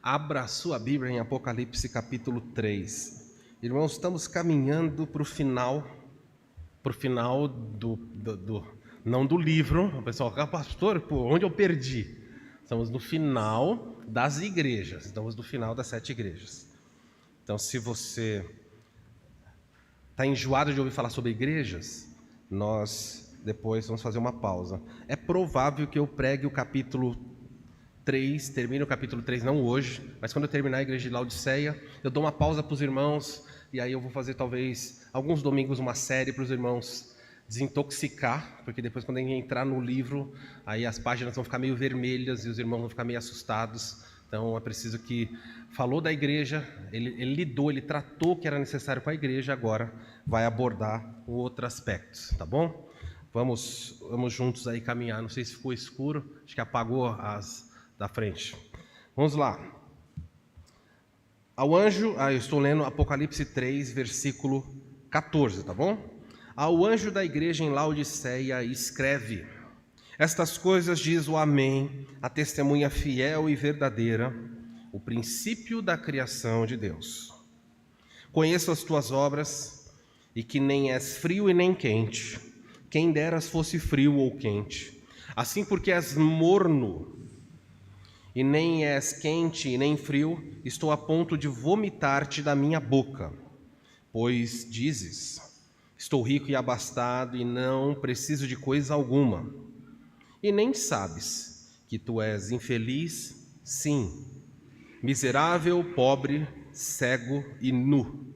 Abra sua Bíblia em Apocalipse capítulo 3. Irmãos, estamos caminhando para o final não do livro. O pessoal fala, pastor, onde eu perdi? Estamos no final das igrejas, estamos no final das 7 igrejas. Então, se você está enjoado de ouvir falar sobre igrejas, nós depois vamos fazer uma pausa. É provável que eu pregue o capítulo 3, termine o capítulo 3, não hoje, mas quando eu terminar a igreja de Laodiceia, eu dou uma pausa para os irmãos, e aí eu vou fazer talvez alguns domingos uma série para os irmãos desintoxicar, porque depois quando a gente entrar no livro, aí as páginas vão ficar meio vermelhas e os irmãos vão ficar meio assustados. Então é preciso que falou da igreja, ele tratou o que era necessário com a igreja, agora vai abordar o outro aspecto, tá bom? Vamos juntos aí caminhar. Não sei se ficou escuro, acho que apagou as da frente. Vamos lá. Ao anjo, eu estou lendo Apocalipse 3, versículo 14, tá bom? Ao anjo da igreja em Laodiceia escreve: estas coisas diz o Amém, a testemunha fiel e verdadeira, o princípio da criação de Deus. Conheço as tuas obras, e que nem és frio e nem quente. Quem deras fosse frio ou quente. Assim, porque és morno, e nem és quente e nem frio, estou a ponto de vomitar-te da minha boca. Pois dizes: estou rico e abastado, e não preciso de coisa alguma. E nem sabes que tu és infeliz, sim, miserável, pobre, cego e nu.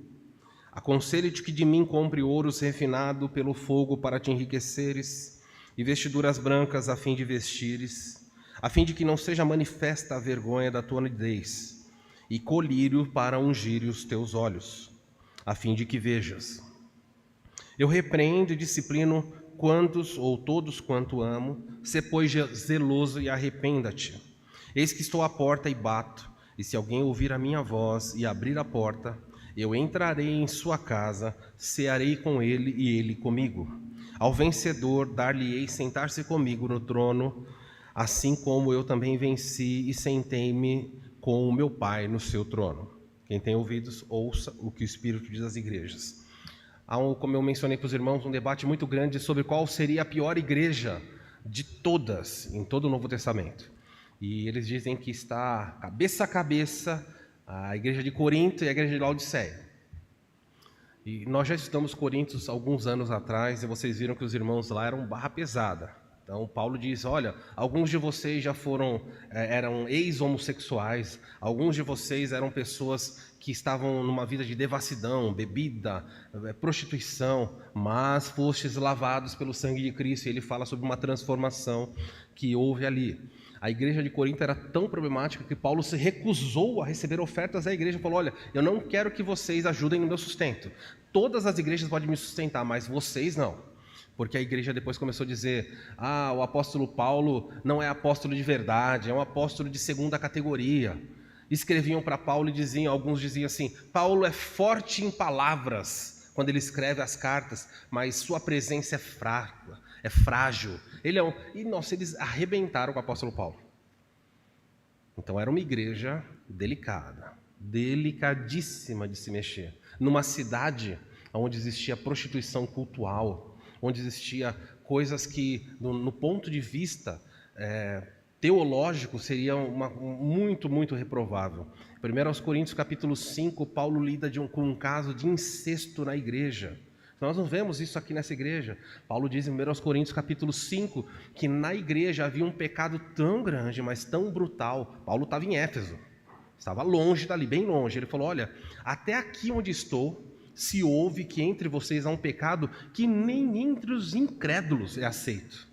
Aconselho-te que de mim compre ouro refinado pelo fogo para te enriqueceres, e vestiduras brancas a fim de vestires, a fim de que não seja manifesta a vergonha da tua nudez, e colírio para ungir os teus olhos, a fim de que vejas. Eu repreendo e disciplino quantos ou todos quanto amo, sê pois zeloso e arrependa-te. Eis que estou à porta e bato, e se alguém ouvir a minha voz e abrir a porta, eu entrarei em sua casa, cearei com ele e ele comigo. Ao vencedor dar-lhe-ei sentar-se comigo no trono, assim como eu também venci e sentei-me com o meu Pai no seu trono. Quem tem ouvidos, ouça o que o Espírito diz às igrejas. Há, como eu mencionei para os irmãos, um debate muito grande sobre qual seria a pior igreja de todas, em todo o Novo Testamento. E eles dizem que está cabeça a cabeça a igreja de Corinto e a igreja de Laodiceia. E nós já estudamos Coríntios alguns anos atrás, e vocês viram que os irmãos lá eram barra pesada. Então Paulo diz: olha, alguns de vocês já eram ex-homossexuais, alguns de vocês eram pessoas que estavam numa vida de devassidão, bebida, prostituição, mas fostes lavados pelo sangue de Cristo. E ele fala sobre uma transformação que houve ali. A igreja de Corinto era tão problemática que Paulo se recusou a receber ofertas da igreja. Falou: olha, eu não quero que vocês ajudem no meu sustento. Todas as igrejas podem me sustentar, mas vocês não. Porque a igreja depois começou a dizer: o apóstolo Paulo não é apóstolo de verdade, é um apóstolo de segunda categoria. Escreviam para Paulo e alguns diziam assim: Paulo é forte em palavras quando ele escreve as cartas, mas sua presença é fraca, é frágil. Eles arrebentaram com o apóstolo Paulo. Então era uma igreja delicada, delicadíssima de se mexer. Numa cidade onde existia prostituição cultural, onde existia coisas que, no ponto de vista teológico, seria muito, muito reprovável. 1 Coríntios capítulo 5, Paulo lida com um caso de incesto na igreja. Nós não vemos isso aqui nessa igreja. Paulo diz em 1 Coríntios capítulo 5 que na igreja havia um pecado tão grande, mas tão brutal. Paulo estava em Éfeso, estava longe dali, bem longe. Ele falou: olha, até aqui onde estou, se ouve que entre vocês há um pecado que nem entre os incrédulos é aceito.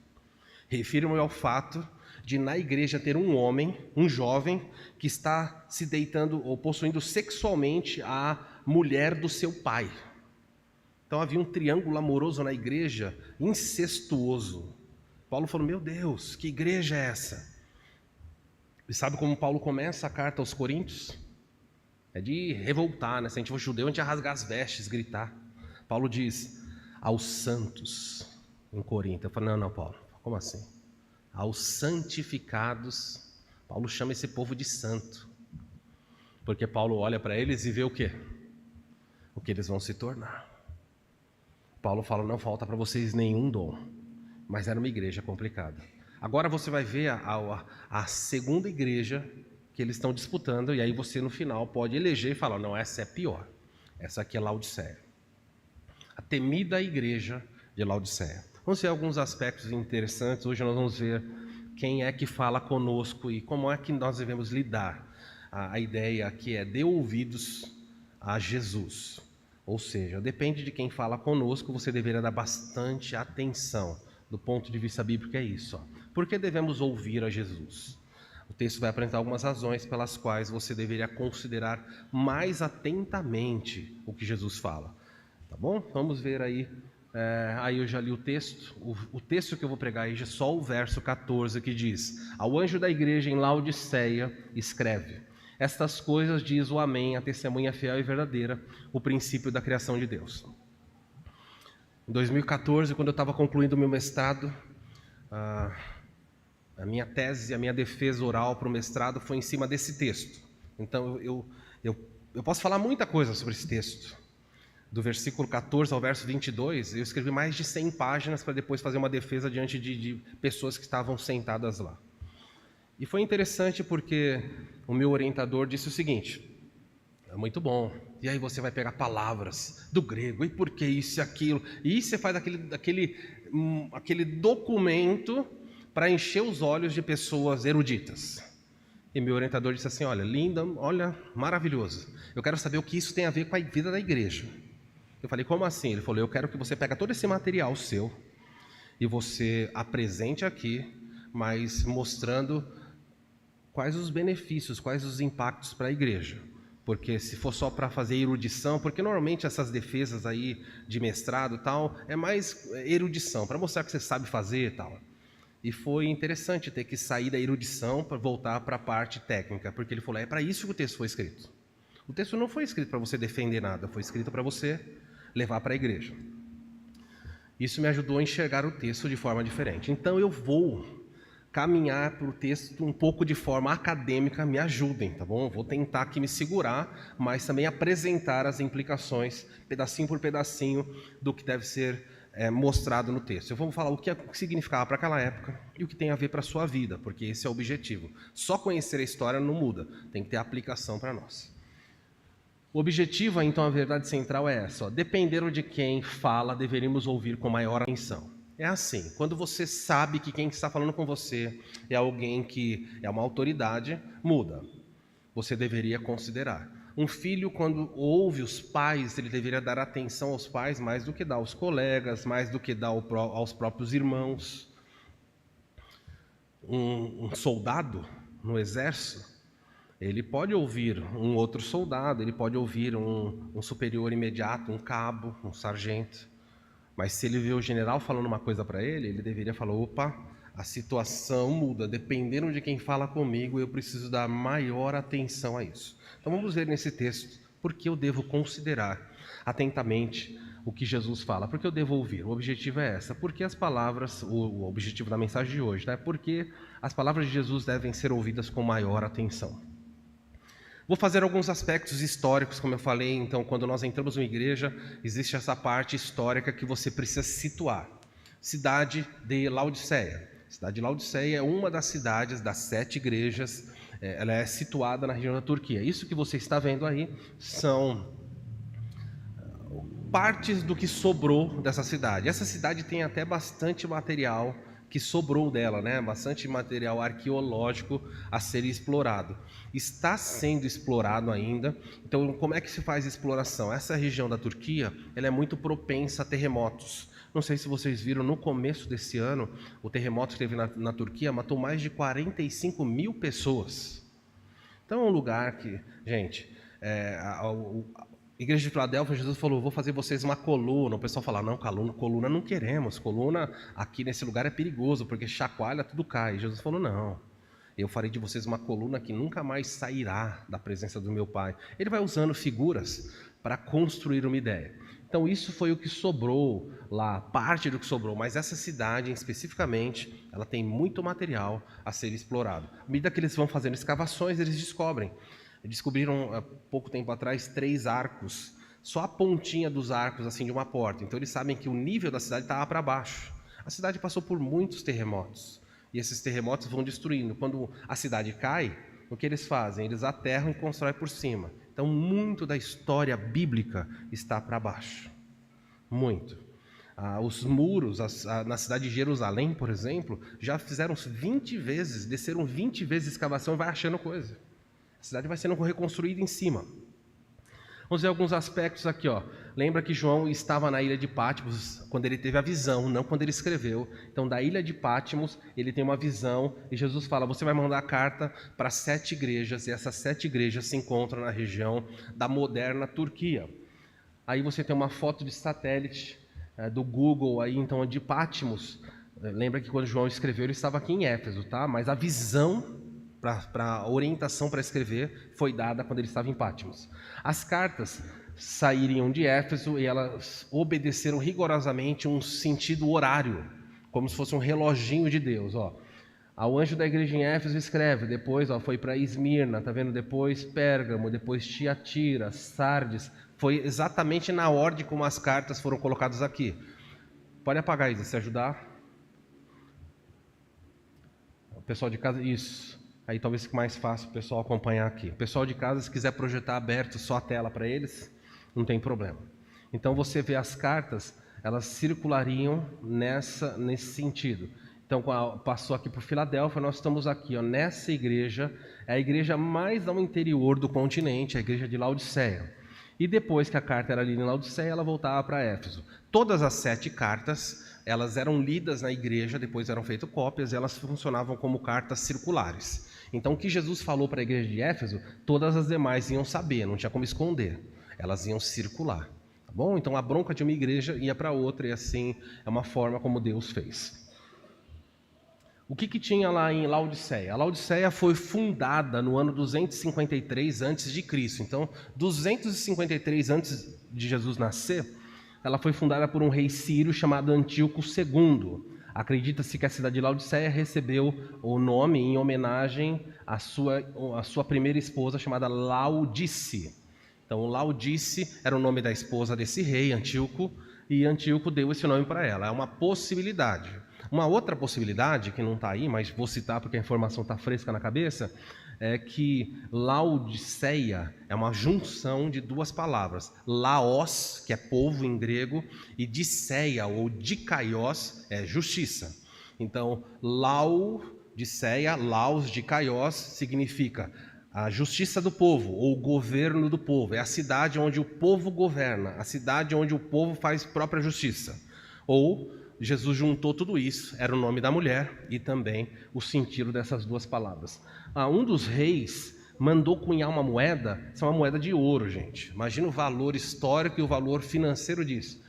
Refiro-me ao fato de na igreja ter um homem, um jovem, que está se deitando ou possuindo sexualmente a mulher do seu pai. Então havia um triângulo amoroso na igreja, incestuoso. Paulo falou: meu Deus, que igreja é essa? E sabe como Paulo começa a carta aos Coríntios? É de revoltar, né? Se a gente for judeu, a gente ia rasgar as vestes, gritar. Paulo diz: aos santos em Corinto. Eu falo: não, Paulo, como assim? Aos santificados. Paulo chama esse povo de santo. Porque Paulo olha para eles e vê o quê? O que eles vão se tornar. Paulo fala, não falta para vocês nenhum dom. Mas era uma igreja complicada. Agora você vai ver a segunda igreja que eles estão disputando, e aí você no final pode eleger e falar, não, essa é pior. Essa aqui é Laodiceia. A temida igreja de Laodiceia. Vamos ver alguns aspectos interessantes. Hoje nós vamos ver quem é que fala conosco e como é que nós devemos lidar. A ideia aqui é dê ouvidos a Jesus. Ou seja, depende de quem fala conosco, você deverá dar bastante atenção. Do ponto de vista bíblico é isso. Por que devemos ouvir a Jesus? O texto vai apresentar algumas razões pelas quais você deveria considerar mais atentamente o que Jesus fala. Tá bom? Vamos ver aí. Aí eu já li o texto. O texto que eu vou pregar aí é só o verso 14 que diz: ao anjo da igreja em Laodiceia escreve: estas coisas diz o Amém, a testemunha fiel e verdadeira, o princípio da criação de Deus. Em 2014, quando eu estava concluindo o meu mestrado, a minha tese, a minha defesa oral para o mestrado foi em cima desse texto. Então eu posso falar muita coisa sobre esse texto. Do versículo 14 ao verso 22, eu escrevi mais de 100 páginas para depois fazer uma defesa diante de pessoas que estavam sentadas lá. E foi interessante porque o meu orientador disse o seguinte: é muito bom, e aí você vai pegar palavras do grego, e por que isso e aquilo, e você faz aquele documento para encher os olhos de pessoas eruditas. E meu orientador disse assim: olha, linda, olha, maravilhoso, eu quero saber o que isso tem a ver com a vida da igreja. Eu falei, como assim? Ele falou, eu quero que você pegue todo esse material seu e você apresente aqui, mas mostrando quais os benefícios, quais os impactos para a igreja. Porque se for só para fazer erudição, porque normalmente essas defesas aí de mestrado e tal, é mais erudição, para mostrar que você sabe fazer e tal. E foi interessante ter que sair da erudição para voltar para a parte técnica, porque ele falou, é para isso que o texto foi escrito. O texto não foi escrito para você defender nada, foi escrito para você levar para a igreja. Isso me ajudou a enxergar o texto de forma diferente. Então eu vou caminhar para o texto um pouco de forma acadêmica, me ajudem, tá bom? Vou tentar aqui me segurar, mas também apresentar as implicações, pedacinho por pedacinho, do que deve ser mostrado no texto. Eu vou falar o que significava para aquela época e o que tem a ver para a sua vida, porque esse é o objetivo. Só conhecer a história não muda, tem que ter aplicação para nós. O objetivo, então, a verdade central é essa: dependendo de quem fala, deveríamos ouvir com maior atenção. É assim, quando você sabe que quem está falando com você é alguém que é uma autoridade, muda. Você deveria considerar. Um filho, quando ouve os pais, ele deveria dar atenção aos pais mais do que dar aos colegas, mais do que dar aos próprios irmãos. Um soldado no exército, ele pode ouvir um outro soldado, ele pode ouvir um superior imediato, um cabo, um sargento. Mas se ele vê o general falando uma coisa para ele, ele deveria falar, opa, a situação muda, dependendo de quem fala comigo, eu preciso dar maior atenção a isso. Então vamos ver nesse texto, por que eu devo considerar atentamente o que Jesus fala, por que eu devo ouvir? O objetivo é essa, porque as palavras, o objetivo da mensagem de hoje, né? Porque as palavras de Jesus devem ser ouvidas com maior atenção. Vou fazer alguns aspectos históricos, como eu falei. Então, quando nós entramos numa igreja, existe essa parte histórica que você precisa situar. Cidade de Laodiceia. Cidade de Laodiceia é uma das cidades das 7 igrejas. Ela é situada na região da Turquia. Isso que você está vendo aí são partes do que sobrou dessa cidade. Essa cidade tem até bastante material que sobrou dela, né? Bastante material arqueológico a ser explorado. Está sendo explorado ainda. Então, como é que se faz a exploração? Essa região da Turquia, ela é muito propensa a terremotos. Não sei se vocês viram, no começo desse ano, o terremoto que teve na Turquia matou mais de 45 mil pessoas. Então, é um lugar que, gente, a Igreja de Filadélfia, Jesus falou, vou fazer vocês uma coluna. O pessoal fala, não, coluna não queremos. Coluna aqui nesse lugar é perigoso, porque chacoalha, tudo cai. Jesus falou, não, eu farei de vocês uma coluna que nunca mais sairá da presença do meu Pai. Ele vai usando figuras para construir uma ideia. Então isso foi o que sobrou lá, parte do que sobrou. Mas essa cidade, especificamente, ela tem muito material a ser explorado. À medida que eles vão fazendo escavações, eles descobrem descobriram há pouco tempo atrás 3 arcos, só a pontinha dos arcos assim de uma porta. Então eles sabem que o nível da cidade estava para baixo. A cidade passou por muitos terremotos e esses terremotos vão destruindo. Quando a cidade cai, o que eles fazem? Eles aterram e constroem por cima. Então muito da história bíblica está para baixo, muito. Os muros na cidade de Jerusalém, por exemplo, já fizeram 20 vezes, desceram 20 vezes a escavação e vai achando coisa. A cidade vai sendo reconstruída em cima. Vamos ver alguns aspectos aqui. Lembra que João estava na ilha de Patmos quando ele teve a visão, não quando ele escreveu. Então, da ilha de Patmos, ele tem uma visão e Jesus fala, você vai mandar a carta para 7 igrejas, e essas 7 igrejas se encontram na região da moderna Turquia. Aí você tem uma foto de satélite do Google, aí, então, de Patmos. Lembra que quando João escreveu, ele estava aqui em Éfeso, tá? Mas a visão para a orientação para escrever foi dada quando ele estava em Patmos. As cartas saíram de Éfeso e elas obedeceram rigorosamente um sentido horário, como se fosse um reloginho de Deus. Ao anjo da igreja em Éfeso escreve, depois foi para Esmirna, tá vendo? Depois Pérgamo, depois Tiatira, Sardes. Foi exatamente na ordem como as cartas foram colocadas aqui. Pode apagar isso, se ajudar. O pessoal de casa, isso. Aí talvez fique mais fácil o pessoal acompanhar aqui. O pessoal de casa, se quiser projetar aberto só a tela para eles, não tem problema. Então você vê as cartas, elas circulariam nesse sentido. Então passou aqui por Filadélfia, nós estamos aqui, nessa igreja, é a igreja mais ao interior do continente, a igreja de Laodiceia. E depois que a carta era lida em Laodiceia, ela voltava para Éfeso. Todas as 7 cartas, elas eram lidas na igreja, depois eram feitas cópias, e elas funcionavam como cartas circulares. Então, o que Jesus falou para a igreja de Éfeso, todas as demais iam saber, não tinha como esconder. Elas iam circular. Tá bom? Então, a bronca de uma igreja ia para outra, e assim é uma forma como Deus fez. O que tinha lá em Laodiceia? A Laodiceia foi fundada no ano 253 a.C. Então, 253 antes de Jesus nascer, ela foi fundada por um rei sírio chamado Antíoco II. Acredita-se que a cidade de Laodiceia recebeu o nome em homenagem à sua primeira esposa, chamada Laodice. Então, Laodice era o nome da esposa desse rei, Antíoco, e Antíoco deu esse nome para ela. É uma possibilidade. Uma outra possibilidade, que não está aí, mas vou citar porque a informação está fresca na cabeça, é que Laodiceia é uma junção de 2 palavras. Laos, que é povo em grego, e Diceia, ou Dikaios, é justiça. Então, Laodiceia, Laos, Dikaios, significa a justiça do povo, ou o governo do povo. É a cidade onde o povo governa, a cidade onde o povo faz própria justiça. Ou Jesus juntou tudo isso, era o nome da mulher e também o sentido dessas 2 palavras. Um dos reis mandou cunhar uma moeda, essa é uma moeda de ouro, gente. Imagina o valor histórico e o valor financeiro disso.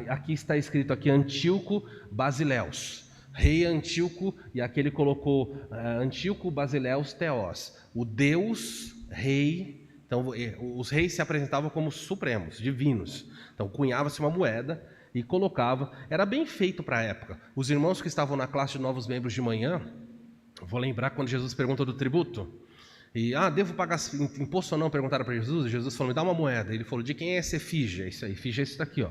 Aqui está escrito aqui Antíoco Basileus, rei Antíoco, e aqui ele colocou Antíoco Basileus Theos, o Deus rei. Então os reis se apresentavam como supremos, divinos. Então cunhava-se uma moeda e colocava, era bem feito para a época. Os irmãos que estavam na classe de novos membros de manhã, vou lembrar quando Jesus perguntou do tributo, e devo pagar imposto ou não, perguntaram para Jesus, e Jesus falou, me dá uma moeda. Ele falou, de quem é essa efígie? É isso aí, efígie é isso daqui,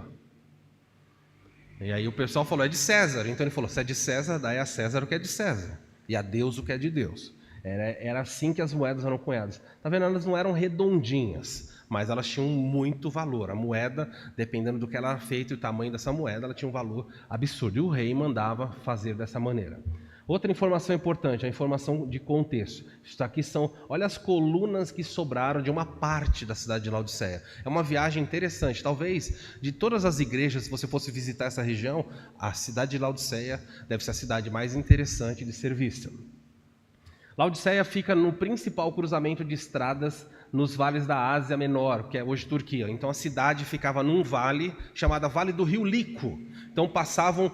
E aí o pessoal falou, é de César. Então ele falou, se é de César, dai a César o que é de César, e a Deus o que é de Deus. Era assim que as moedas eram cunhadas. Tá vendo? Elas não eram redondinhas, mas elas tinham muito valor. A moeda, dependendo do que ela era feita e o tamanho dessa moeda, ela tinha um valor absurdo. E o rei mandava fazer dessa maneira. Outra informação importante, a informação de contexto. Isso aqui olha as colunas que sobraram de uma parte da cidade de Laodiceia. É uma viagem interessante. Talvez, de todas as igrejas, se você fosse visitar essa região, a cidade de Laodiceia deve ser a cidade mais interessante de ser vista. Laodiceia fica no principal cruzamento de estradas nos vales da Ásia Menor, que é hoje Turquia. Então a cidade ficava num vale chamado Vale do Rio Lico. Então passavam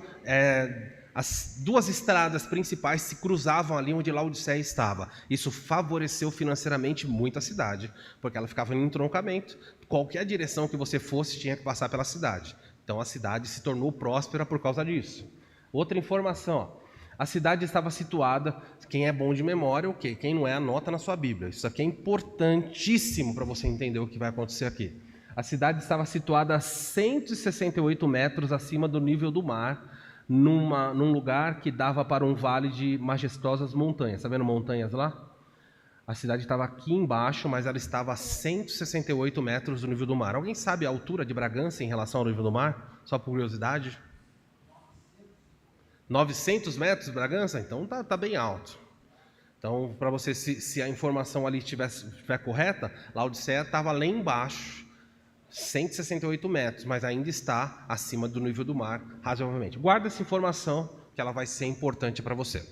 as 2 estradas principais se cruzavam ali onde Laodiceia estava. Isso favoreceu financeiramente muito a cidade, porque ela ficava em entroncamento. Qualquer direção que você fosse tinha que passar pela cidade. Então a cidade se tornou próspera por causa disso. Outra informação, A cidade estava situada, quem é bom de memória, ok. Quem não é, anota na sua Bíblia. Isso aqui é importantíssimo para você entender o que vai acontecer aqui. A cidade estava situada a 168 metros acima do nível do mar, num lugar que dava para um vale de majestosas montanhas. Está vendo montanhas lá? A cidade estava aqui embaixo, mas ela estava a 168 metros do nível do mar. Alguém sabe a altura de Bragança em relação ao nível do mar? Só por curiosidade. 900 metros, Bragança? Então tá bem alto. Então, para você, se a informação ali estiver correta, Laodiceia estava lá embaixo, 168 metros, mas ainda está acima do nível do mar, razoavelmente. Guarda essa informação, que ela vai ser importante para você.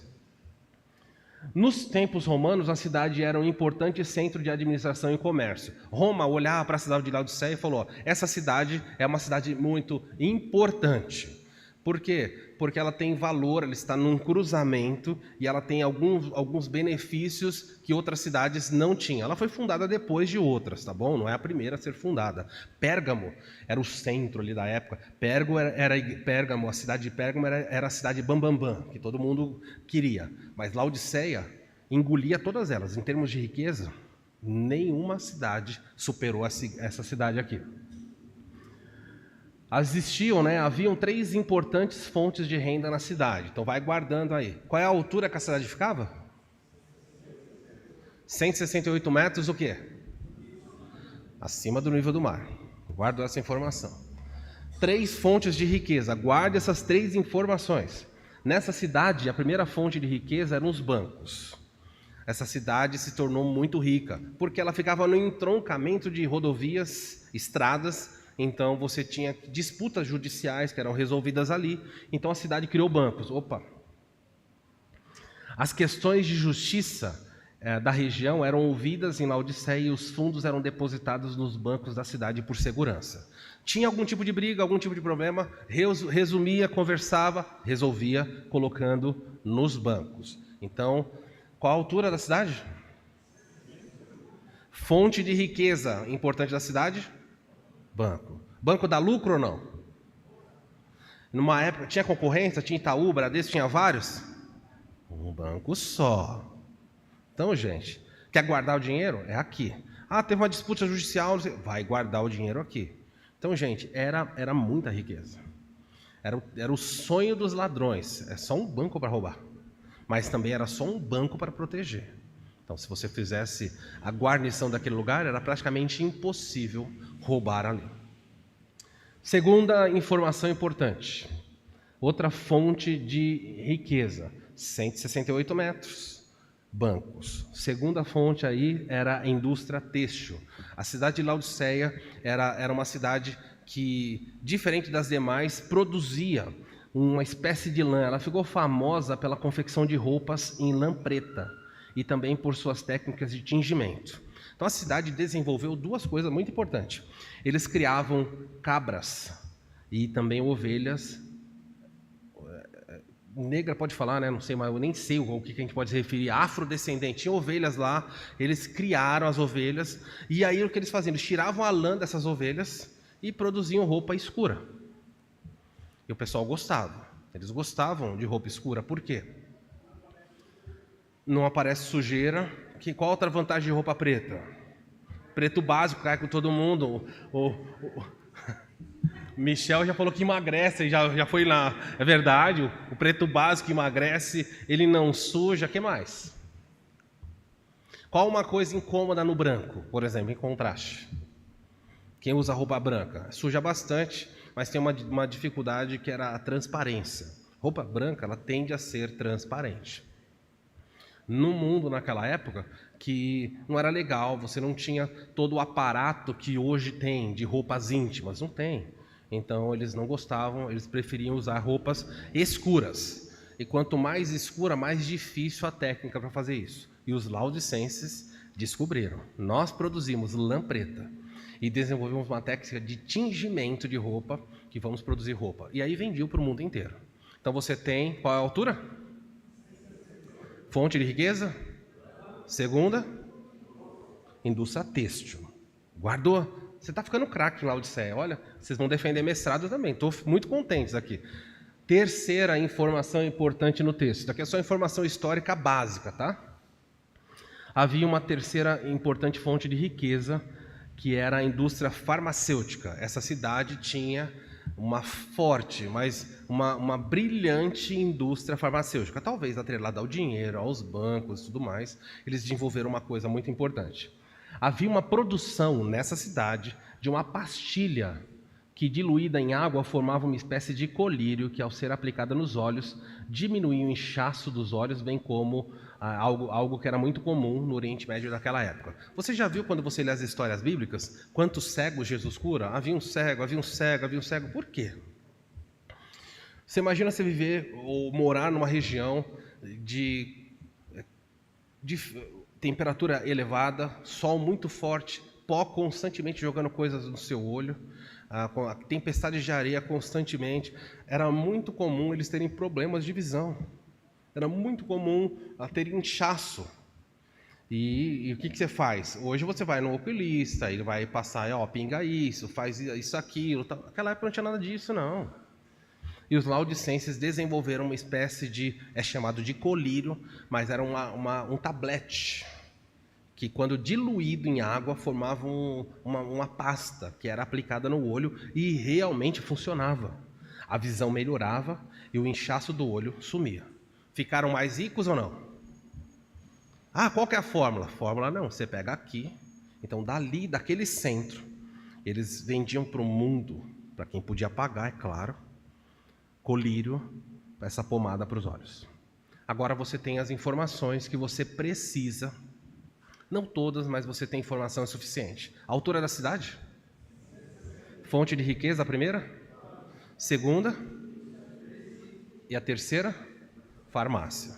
Nos tempos romanos, a cidade era um importante centro de administração e comércio. Roma olhava para a cidade de Laodiceia e falou: essa cidade é uma cidade muito importante. Por quê? Porque ela tem valor, ela está num cruzamento e ela tem alguns benefícios que outras cidades não tinham. Ela foi fundada depois de outras, tá bom? Não é a primeira a ser fundada. Pérgamo era o centro ali da época. Pérgamo, a cidade de Pérgamo era a cidade bambambam, que todo mundo queria. Mas Laodiceia engolia todas elas. Em termos de riqueza, nenhuma cidade superou essa cidade aqui. Haviam 3 importantes fontes de renda na cidade. Então vai guardando aí. Qual é a altura que a cidade ficava? 168 metros, o quê? Acima do nível do mar. Guardo essa informação. 3 fontes de riqueza. Guarde essas 3 informações. Nessa cidade, a primeira fonte de riqueza eram os bancos. Essa cidade se tornou muito rica, porque ela ficava no entroncamento de rodovias, estradas. Então você tinha disputas judiciais que eram resolvidas ali. Então a cidade criou bancos. As questões de justiça da região eram ouvidas em Laodiceia e os fundos eram depositados nos bancos da cidade por segurança. Tinha algum tipo de briga, algum tipo de problema, resumia, conversava, resolvia, colocando nos bancos. Então, qual a altura da cidade? Fonte de riqueza importante da cidade? Banco. Banco dá lucro ou não? Numa época, tinha concorrência, tinha Itaú, Bradesco, tinha vários? Um banco só. Então, gente, quer guardar o dinheiro? É aqui. Teve uma disputa judicial, vai guardar o dinheiro aqui. Então, gente, era muita riqueza. Era o sonho dos ladrões. É só um banco para roubar. Mas também era só um banco para proteger. Então, se você fizesse a guarnição daquele lugar, era praticamente impossível roubar ali. Segunda informação importante. Outra fonte de riqueza. 168 metros. Bancos. Segunda fonte aí era a indústria têxtil. A cidade de Laodiceia era uma cidade que, diferente das demais, produzia uma espécie de lã. Ela ficou famosa pela confecção de roupas em lã preta e também por suas técnicas de tingimento. Então a cidade desenvolveu 2 coisas muito importantes. Eles criavam cabras e também ovelhas. Negra pode falar, né? Não sei, mas eu nem sei o que a gente pode se referir. Afrodescendente. Tinha ovelhas lá, eles criaram as ovelhas. E aí o que eles faziam? Eles tiravam a lã dessas ovelhas e produziam roupa escura. E o pessoal gostava. Eles gostavam de roupa escura. Por quê? Não aparece sujeira. Qual outra vantagem de roupa preta? Preto básico, cai com todo mundo. O Michel já falou que emagrece, já foi lá. É verdade, o preto básico emagrece, ele não suja. O que mais? Qual uma coisa incômoda no branco, por exemplo, em contraste? Quem usa roupa branca? Suja bastante, mas tem uma dificuldade que era a transparência. Roupa branca, ela tende a ser transparente. No mundo naquela época, que não era legal, você não tinha todo o aparato que hoje tem de roupas íntimas, não tem. Então eles não gostavam, eles preferiam usar roupas escuras. E quanto mais escura, mais difícil a técnica para fazer isso. E os laodicenses descobriram. Nós produzimos lã preta e desenvolvemos uma técnica de tingimento de roupa, que vamos produzir roupa. E aí vendiu para o mundo inteiro. Então você tem, qual é a altura? Fonte de riqueza? Segunda, indústria têxtil. Guardou? Você está ficando craque em Laodiceia. Olha, vocês vão defender mestrado também. Estou muito contentes aqui. Terceira informação importante no texto. Isso aqui é só informação histórica básica, tá? Havia uma terceira importante fonte de riqueza, que era a indústria farmacêutica. Essa cidade tinha uma forte, mas uma brilhante indústria farmacêutica, talvez atrelada ao dinheiro, aos bancos e tudo mais. Eles desenvolveram uma coisa muito importante. Havia uma produção nessa cidade de uma pastilha que, diluída em água, formava uma espécie de colírio que, ao ser aplicada nos olhos, diminuía o inchaço dos olhos, bem como algo que era muito comum no Oriente Médio daquela época. Você já viu, quando você lê as histórias bíblicas, quantos cegos Jesus cura? Havia um cego, havia um cego, havia um cego. Por quê? Você imagina você viver ou morar numa região de temperatura elevada, sol muito forte, pó constantemente jogando coisas no seu olho, a tempestade de areia constantemente. Era muito comum eles terem problemas de visão. Era muito comum ter inchaço. E o que você faz? Hoje você vai no oculista, ele vai passar, pinga isso, faz isso, aquilo. Tal. Naquela época não tinha nada disso, não. E os laudicenses desenvolveram uma espécie de, é chamado de colírio, mas era um tablete, que, quando diluído em água, formava uma pasta que era aplicada no olho e realmente funcionava. A visão melhorava e o inchaço do olho sumia. Ficaram mais ricos ou não? Qual que é a fórmula? Fórmula não, você pega aqui. Então, dali, daquele centro, eles vendiam para o mundo, para quem podia pagar, é claro, colírio, essa pomada para os olhos. Agora você tem as informações que você precisa. Não todas, mas você tem informação suficiente. A altura da cidade? Fonte de riqueza, a primeira? Segunda? E a terceira? Farmácia.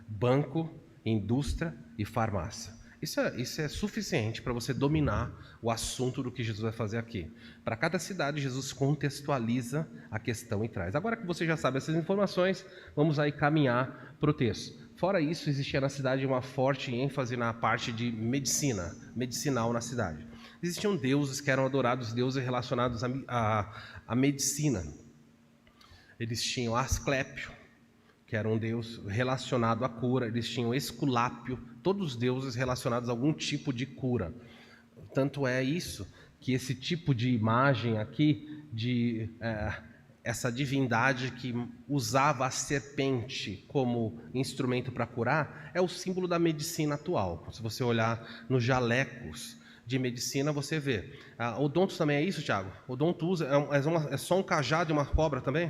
Banco, indústria e farmácia. Isso é suficiente para você dominar o assunto do que Jesus vai fazer aqui. Para cada cidade, Jesus contextualiza a questão e traz. Agora que você já sabe essas informações, vamos aí caminhar para o texto. Fora isso, existia na cidade uma forte ênfase na parte de medicina, medicinal na cidade. Existiam deuses que eram adorados, deuses relacionados à medicina. Eles tinham Asclépio, que era um deus relacionado à cura. Eles tinham Esculápio, todos os deuses relacionados a algum tipo de cura. Tanto é isso que esse tipo de imagem aqui, essa divindade que usava a serpente como instrumento para curar, é o símbolo da medicina atual. Se você olhar nos jalecos de medicina, você vê. Odonto também é isso, Tiago? Odonto usa, é só um cajado e uma cobra também?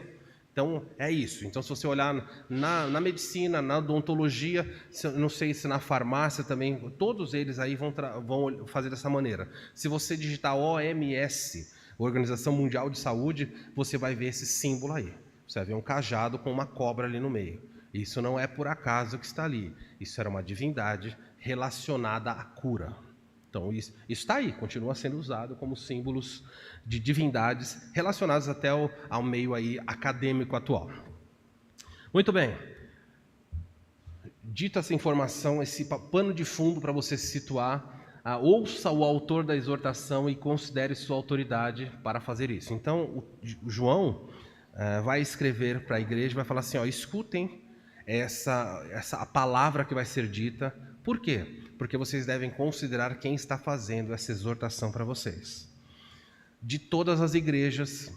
Então, é isso. Então, se você olhar na medicina, na odontologia, não sei se na farmácia também, todos eles aí vão fazer dessa maneira. Se você digitar OMS, Organização Mundial de Saúde, você vai ver esse símbolo aí. Você vai ver um cajado com uma cobra ali no meio. Isso não é por acaso que está ali. Isso era uma divindade relacionada à cura. Então, isso está aí, continua sendo usado como símbolos de divindades relacionados até ao meio aí acadêmico atual. Muito bem. Dita essa informação, esse pano de fundo para você se situar, ouça o autor da exortação e considere sua autoridade para fazer isso. Então, o João vai escrever para a igreja, vai falar assim, escutem a palavra que vai ser dita. Por quê? Porque vocês devem considerar quem está fazendo essa exortação para vocês. De todas as igrejas,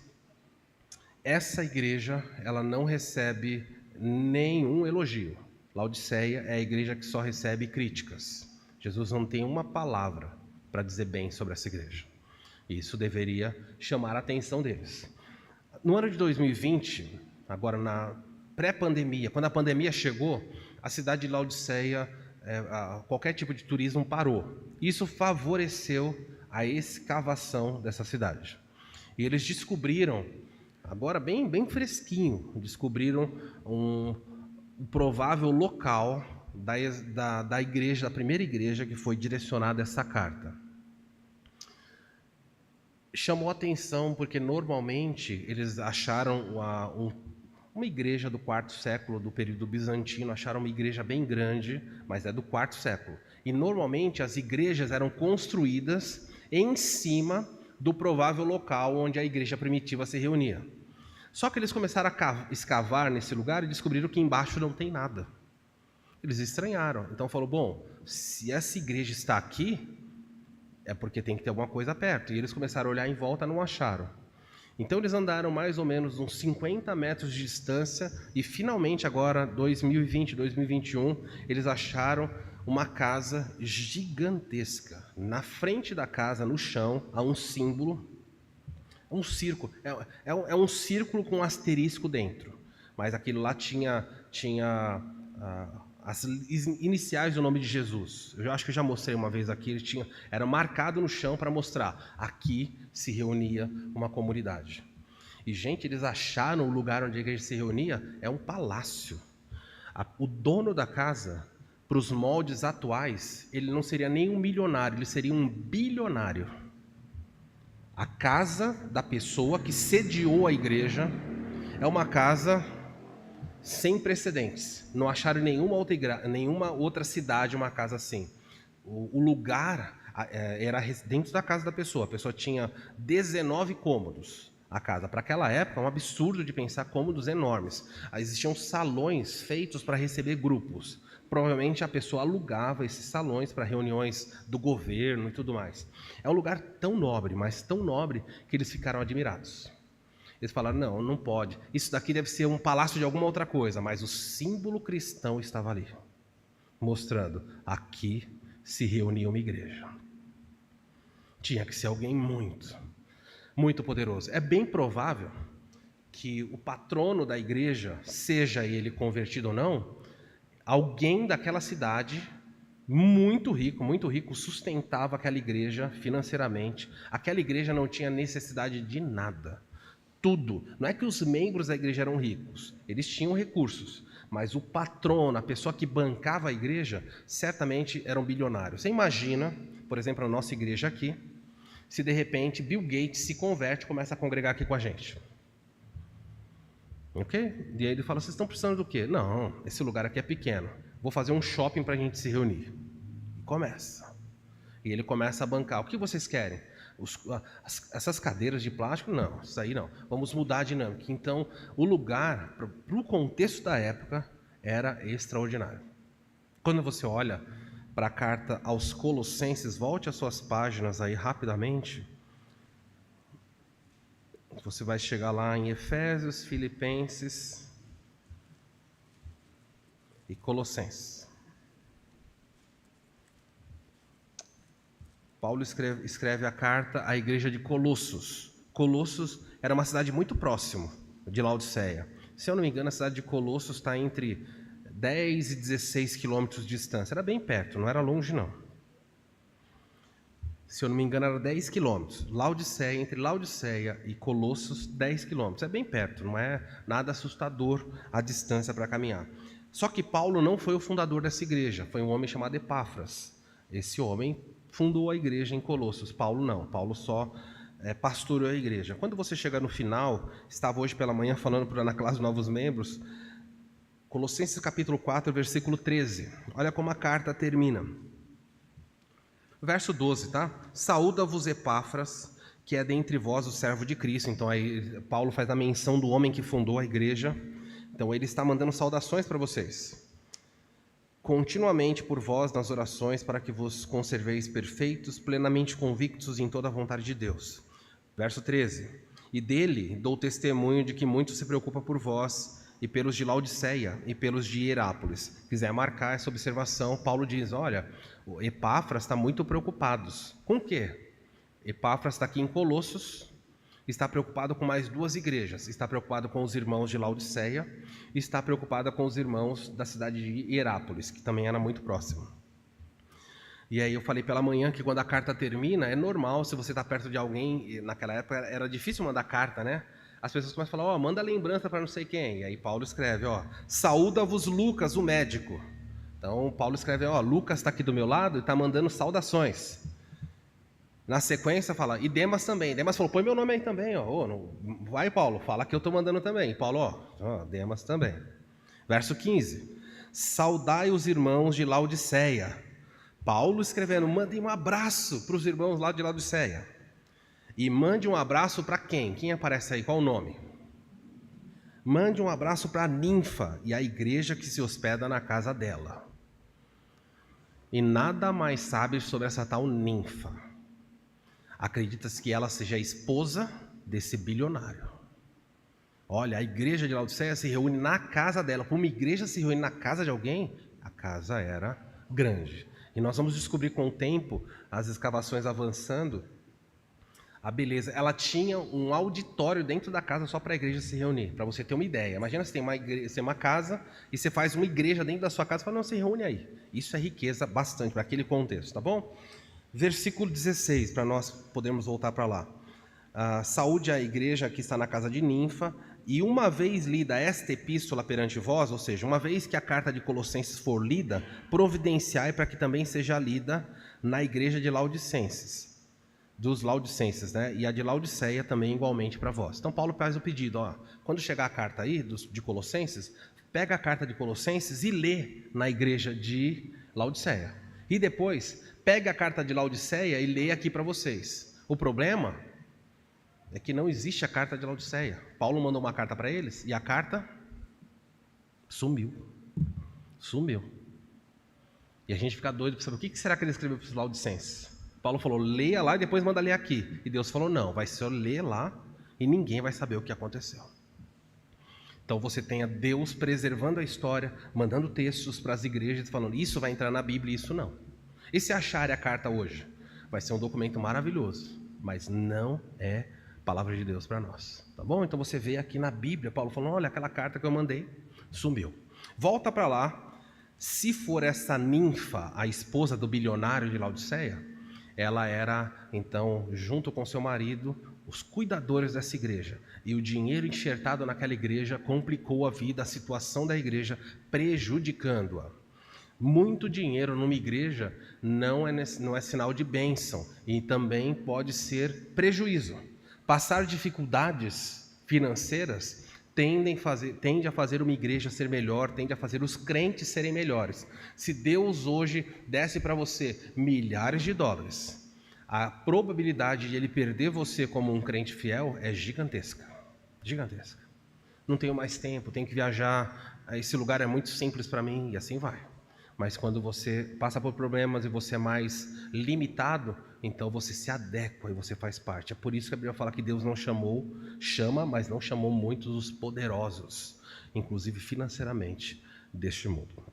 essa igreja, ela não recebe nenhum elogio. Laodiceia é a igreja que só recebe críticas. Jesus não tem uma palavra para dizer bem sobre essa igreja. Isso deveria chamar a atenção deles. No ano de 2020, agora na pré-pandemia, quando a pandemia chegou, a cidade de Laodiceia, qualquer tipo de turismo parou. Isso favoreceu a escavação dessa cidade. E eles descobriram, agora bem fresquinho, descobriram um provável local da igreja, da primeira igreja que foi direcionada essa carta. Chamou atenção porque normalmente eles acharam uma igreja do quarto século, do período bizantino, acharam uma igreja bem grande, mas é do quarto século. E normalmente as igrejas eram construídas em cima do provável local onde a igreja primitiva se reunia. Só que eles começaram a escavar nesse lugar e descobriram que embaixo não tem nada. Eles estranharam. Então falou, bom, se essa igreja está aqui, é porque tem que ter alguma coisa perto. E eles começaram a olhar em volta, não acharam. Então eles andaram mais ou menos uns 50 metros de distância e finalmente agora, 2020, 2021, eles acharam uma casa gigantesca. Na frente da casa, no chão, há um símbolo, um círculo. É um círculo com um asterisco dentro. Mas aquilo lá tinha as iniciais do nome de Jesus. Eu acho que eu já mostrei uma vez aqui. Era marcado no chão para mostrar. Aqui se reunia uma comunidade. E, gente, eles acharam o lugar onde a igreja se reunia é um palácio. O dono da casa, para os moldes atuais, ele não seria nem um milionário, ele seria um bilionário. A casa da pessoa que sediou a igreja é uma casa sem precedentes. Não acharam em nenhuma outra cidade uma casa assim. O lugar era dentro da casa da pessoa. A pessoa tinha 19 cômodos. A casa, para aquela época, é um absurdo de pensar cômodos enormes. Existiam salões feitos para receber grupos. Provavelmente a pessoa alugava esses salões para reuniões do governo e tudo mais. É um lugar tão nobre, mas tão nobre, que eles ficaram admirados. Eles falaram, não pode. Isso daqui deve ser um palácio de alguma outra coisa, mas o símbolo cristão estava ali, mostrando, aqui se reunia uma igreja. Tinha que ser alguém muito poderoso. É bem provável que o patrono da igreja, seja ele convertido ou não, alguém daquela cidade, muito rico, sustentava aquela igreja financeiramente. Aquela igreja não tinha necessidade de nada. Tudo. Não é que os membros da igreja eram ricos, eles tinham recursos, mas o patrono, a pessoa que bancava a igreja, certamente era um bilionário. Você imagina, por exemplo, a nossa igreja aqui, se de repente Bill Gates se converte e começa a congregar aqui com a gente. Ok? E aí ele fala, vocês estão precisando do quê? Não, esse lugar aqui é pequeno, vou fazer um shopping para a gente se reunir. E começa. E ele começa a bancar. O que vocês querem? Essas cadeiras de plástico? Não, isso aí não. Vamos mudar a dinâmica. Então, o lugar, para o contexto da época, era extraordinário. Quando você olha para a carta aos Colossenses, volte às suas páginas aí rapidamente. Você vai chegar lá em Efésios, Filipenses e Colossenses. Paulo escreve a carta à igreja de Colossos. Colossos era uma cidade muito próxima de Laodiceia. Se eu não me engano, a cidade de Colossos está entre 10 e 16 quilômetros de distância. Era bem perto, não era longe não. Se eu não me engano, era 10 quilômetros. Laodiceia, entre Laodiceia e Colossos, 10 quilômetros. É bem perto, não é nada assustador a distância para caminhar. Só que Paulo não foi o fundador dessa igreja, foi um homem chamado Epáfras. Esse homem fundou a igreja em Colossos. Paulo não, Paulo só pastoreou a igreja. Quando você chega no final, estava hoje pela manhã falando para a classe de novos membros, Colossenses capítulo 4, versículo 13. Olha como a carta termina. Verso 12, tá? Saúda-vos Epáfras, que é dentre vós o servo de Cristo. Então aí Paulo faz a menção do homem que fundou a igreja. Então ele está mandando saudações para vocês. Continuamente por vós nas orações, para que vos conserveis perfeitos, plenamente convictos em toda a vontade de Deus. Verso 13. E dele dou testemunho de que muito se preocupa por vós, e pelos de Laodiceia, e pelos de Hierápolis. Se quiser marcar essa observação, Paulo diz, olha, o Epáfras está muito preocupado. Com o quê? Epáfras está aqui em Colossos, está preocupado com mais duas igrejas, está preocupado com os irmãos de Laodiceia, e está preocupado com os irmãos da cidade de Hierápolis, que também era muito próximo. E aí eu falei pela manhã que quando a carta termina, é normal, se você está perto de alguém, naquela época era difícil mandar carta, né? As pessoas começam a falar, manda lembrança para não sei quem. E aí Paulo escreve, saúda-vos Lucas, o médico. Então Paulo escreve, Lucas está aqui do meu lado e está mandando saudações. Na sequência fala, e Demas também. Demas falou, põe meu nome aí também. Vai, Paulo, fala que eu estou mandando também. E Paulo, Demas também. Verso 15. Saudai os irmãos de Laodiceia. Paulo escrevendo, mandem um abraço para os irmãos lá de Laodiceia. E mande um abraço para quem? Quem aparece aí? Qual o nome? Mande um abraço para a ninfa e a igreja que se hospeda na casa dela. E nada mais sabe sobre essa tal ninfa. Acredita-se que ela seja a esposa desse bilionário. Olha, a igreja de Laodiceia se reúne na casa dela. Para uma igreja se reúne na casa de alguém, a casa era grande. E nós vamos descobrir com o tempo, as escavações avançando, a beleza. Ela tinha um auditório dentro da casa só para a igreja se reunir, para você ter uma ideia. Imagina você tem uma casa e você faz uma igreja dentro da sua casa e fala, não, se reúne aí. Isso é riqueza bastante para aquele contexto, tá bom? Versículo 16, para nós podermos voltar para lá. Saúde a igreja que está na casa de Ninfa, e uma vez lida esta epístola perante vós, ou seja, uma vez que a carta de Colossenses for lida, providenciai para que também seja lida na igreja de Laodicenses. Dos Laodicenses, né? E a de Laodiceia também igualmente para vós. Então Paulo faz o pedido, ó, quando chegar a carta aí de Colossenses, pega a carta de Colossenses e lê na igreja de Laodiceia. E depois, pega a carta de Laodiceia e lê aqui para vocês. O problema é que não existe a carta de Laodiceia. Paulo mandou uma carta para eles e a carta sumiu. Sumiu. E a gente fica doido para saber o que será que ele escreveu para os Laodicenses. Paulo falou, leia lá e depois manda ler aqui. E Deus falou, não, vai ser ler lá e ninguém vai saber o que aconteceu. Então você tenha Deus preservando a história, mandando textos para as igrejas, falando, isso vai entrar na Bíblia e isso não. E se acharem a carta hoje? Vai ser um documento maravilhoso, mas não é palavra de Deus para nós. Tá bom? Então você vê aqui na Bíblia, Paulo falando, olha, aquela carta que eu mandei, sumiu. Volta para lá, se for essa ninfa, a esposa do bilionário de Laodiceia, ela era, então, junto com seu marido, os cuidadores dessa igreja. E o dinheiro enxertado naquela igreja complicou a vida, a situação da igreja, prejudicando-a. Muito dinheiro numa igreja não é sinal de bênção e também pode ser prejuízo. Passar dificuldades financeiras tende a fazer uma igreja ser melhor, tende a fazer os crentes serem melhores. Se Deus hoje desse para você milhares de dólares, a probabilidade de Ele perder você como um crente fiel é gigantesca. Gigantesca. Não tenho mais tempo, tenho que viajar, esse lugar é muito simples para mim, e assim vai. Mas quando você passa por problemas e você é mais limitado, então você se adequa e você faz parte. É por isso que a Bíblia fala que Deus não chama, mas não chamou muitos os poderosos, inclusive financeiramente, deste mundo.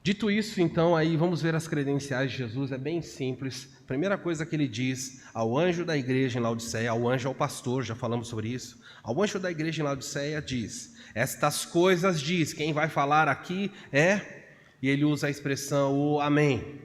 Dito isso, então, aí vamos ver as credenciais de Jesus, é bem simples. Primeira coisa que ele diz ao anjo da igreja em Laodiceia, ao anjo ao pastor, já falamos sobre isso. Ao anjo da igreja em Laodiceia diz, estas coisas diz, quem vai falar aqui e ele usa a expressão o amém.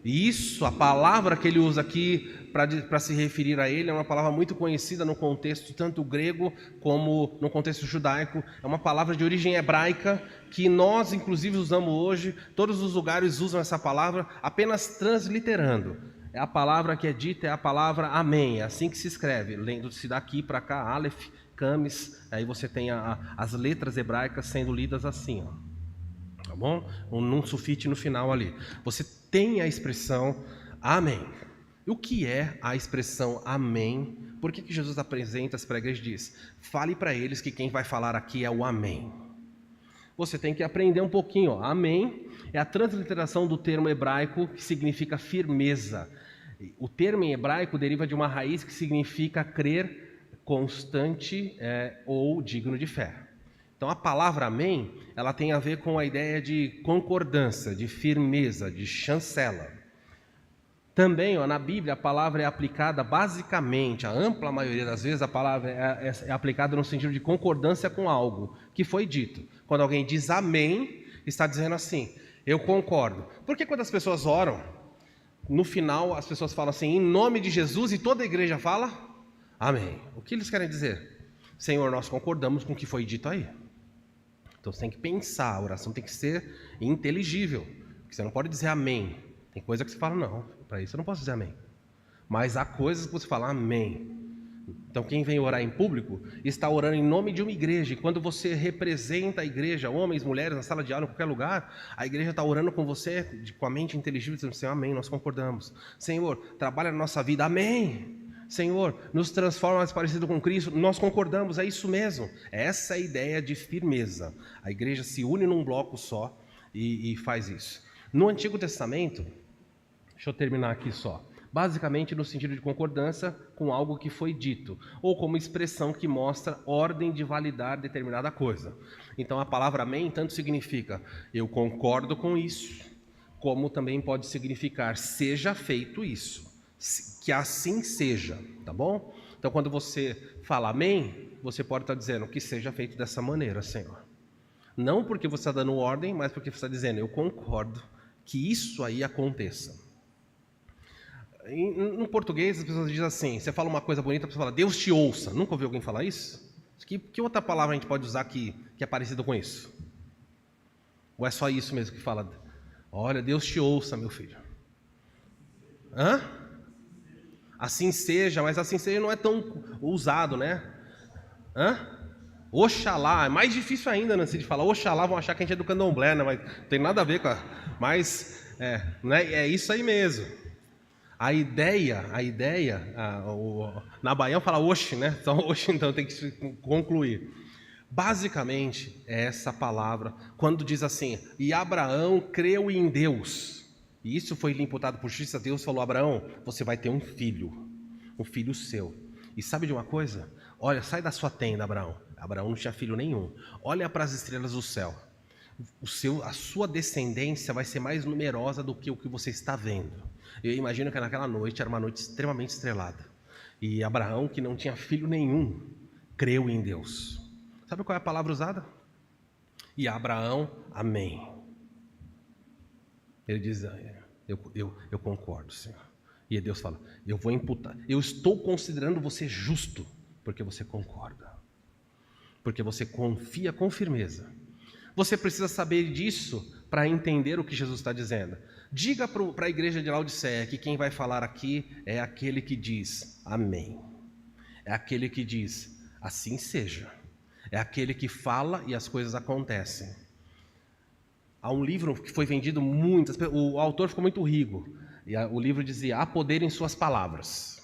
E isso, a palavra que ele usa aqui para se referir a ele, é uma palavra muito conhecida no contexto tanto grego como no contexto judaico. É uma palavra de origem hebraica que nós, inclusive, usamos hoje. Todos os lugares usam essa palavra apenas transliterando. É a palavra que é dita, é a palavra amém. É assim que se escreve, lendo-se daqui para cá, Aleph, Camis. Aí você tem as letras hebraicas sendo lidas assim, ó. Tá bom? Num sulfite no final ali. Você tem a expressão amém. E o que é a expressão amém? Por que Jesus apresenta-se para a igreja e diz, fale para eles que quem vai falar aqui é o amém? Você tem que aprender um pouquinho. Ó. Amém é a transliteração do termo hebraico que significa firmeza. O termo em hebraico deriva de uma raiz que significa crer constante ou digno de fé. Então a palavra amém, ela tem a ver com a ideia de concordância, de firmeza, de chancela. Também, na Bíblia, a palavra é aplicada basicamente, a ampla maioria das vezes, a palavra é aplicada no sentido de concordância com algo que foi dito. Quando alguém diz amém, está dizendo assim, eu concordo. Porque quando as pessoas oram, no final as pessoas falam assim, em nome de Jesus, e toda a igreja fala, amém. O que eles querem dizer? Senhor, nós concordamos com o que foi dito aí. Então você tem que pensar, a oração tem que ser inteligível. Porque você não pode dizer amém. Tem coisa que você fala, não, para isso eu não posso dizer amém. Mas há coisas que você fala amém. Então quem vem orar em público está orando em nome de uma igreja. E quando você representa a igreja, homens, mulheres, na sala de aula, em qualquer lugar, a igreja está orando com você, com a mente inteligível, dizendo, Senhor, amém, nós concordamos. Senhor, trabalha na nossa vida, amém. Senhor, nos transforma mais parecido com Cristo. Nós concordamos, é isso mesmo. Essa é a ideia de firmeza. A igreja se une num bloco só e faz isso. No Antigo Testamento, deixa eu terminar aqui só. Basicamente no sentido de concordância com algo que foi dito, ou como expressão que mostra ordem de validar determinada coisa. Então a palavra amém tanto significa eu concordo com isso, como também pode significar seja feito isso, que assim seja, tá bom? Então quando você fala amém, você pode estar dizendo que seja feito dessa maneira, Senhor. Não porque você está dando ordem, mas porque você está dizendo eu concordo que isso aí aconteça. No português as pessoas dizem assim, você fala uma coisa bonita, a pessoa fala, Deus te ouça. Nunca ouviu alguém falar isso? Que outra palavra a gente pode usar que é parecida com isso? Ou é só isso mesmo que fala? Olha, Deus te ouça, meu filho. Hã? Assim seja, mas assim seja não é tão usado, né? Hã? Oxalá, é mais difícil ainda, né? Se de falar Oxalá, vão achar que a gente é do candomblé, né? Mas não tem nada a ver com a... Mas, né? É isso aí mesmo. A ideia, na Bahia fala oxe, né? Então, oxe, então tem que concluir. Basicamente, é essa palavra, quando diz assim, e Abraão creu em Deus, e isso foi lhe imputado por justiça, Deus falou, Abraão, você vai ter um filho seu. E sabe de uma coisa? Olha, sai da sua tenda, Abraão. Abraão não tinha filho nenhum. Olha para as estrelas do céu. A sua descendência vai ser mais numerosa do que o que você está vendo. Eu imagino que naquela noite era uma noite extremamente estrelada. E Abraão, que não tinha filho nenhum, creu em Deus. Sabe qual é a palavra usada? E Abraão, amém. Ele diz, eu concordo, Senhor. E Deus fala, eu vou imputar. Eu estou considerando você justo, porque você concorda. Porque você confia com firmeza. Você precisa saber disso para entender o que Jesus está dizendo. Diga para a igreja de Laodiceia que quem vai falar aqui é aquele que diz amém. É aquele que diz assim seja. É aquele que fala e as coisas acontecem. Há um livro que foi vendido muitas, o autor ficou muito rico. E o livro dizia, há poder em suas palavras.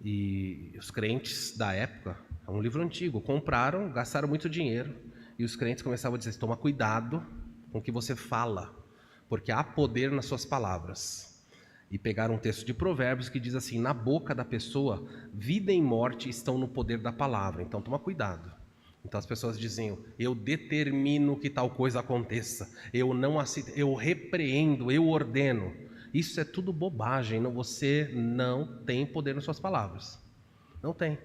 E os crentes da época, é um livro antigo, compraram, gastaram muito dinheiro. E os crentes começavam a dizer, toma cuidado com o que você fala, porque há poder nas suas palavras. E pegaram um texto de Provérbios que diz assim, na boca da pessoa, vida e morte estão no poder da palavra, então toma cuidado. Então as pessoas diziam, eu determino que tal coisa aconteça, eu repreendo, eu ordeno. Isso é tudo bobagem, você não tem poder nas suas palavras. Não tem.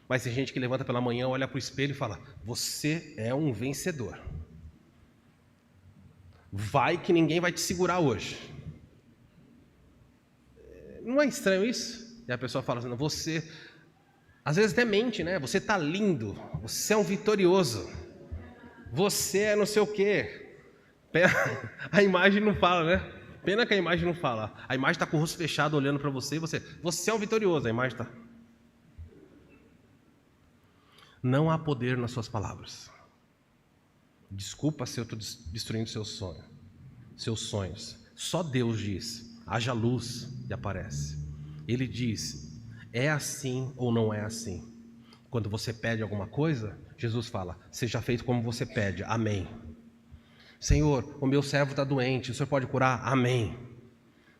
Mas tem gente que levanta pela manhã, olha para o espelho e fala, você é um vencedor. Vai que ninguém vai te segurar hoje. Não é estranho isso? E a pessoa fala assim, você... Às vezes até mente, né? Você está lindo, você é um vitorioso. Você é não sei o quê. A imagem não fala, né? Pena que a imagem não fala. A imagem está com o rosto fechado olhando para você e você é um vitorioso. A imagem está... Não há poder nas suas palavras. Desculpa se eu estou destruindo seus sonhos. Só Deus diz, haja luz e aparece. Ele diz, é assim ou não é assim. Quando você pede alguma coisa, Jesus fala, seja feito como você pede, amém. Senhor, o meu servo está doente, o Senhor pode curar? Amém.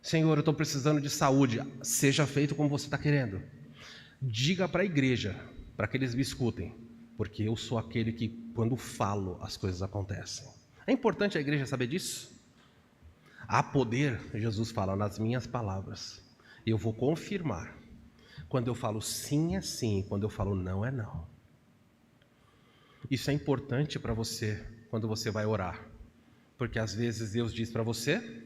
Senhor, eu estou precisando de saúde, seja feito como você está querendo. Diga para a igreja, para que eles me escutem, porque eu sou aquele que, quando falo, as coisas acontecem. É importante a igreja saber disso? Há poder, Jesus fala, nas minhas palavras. Eu vou confirmar. Quando eu falo sim é sim, quando eu falo não é não. Isso é importante para você, quando você vai orar. Porque às vezes Deus diz para você,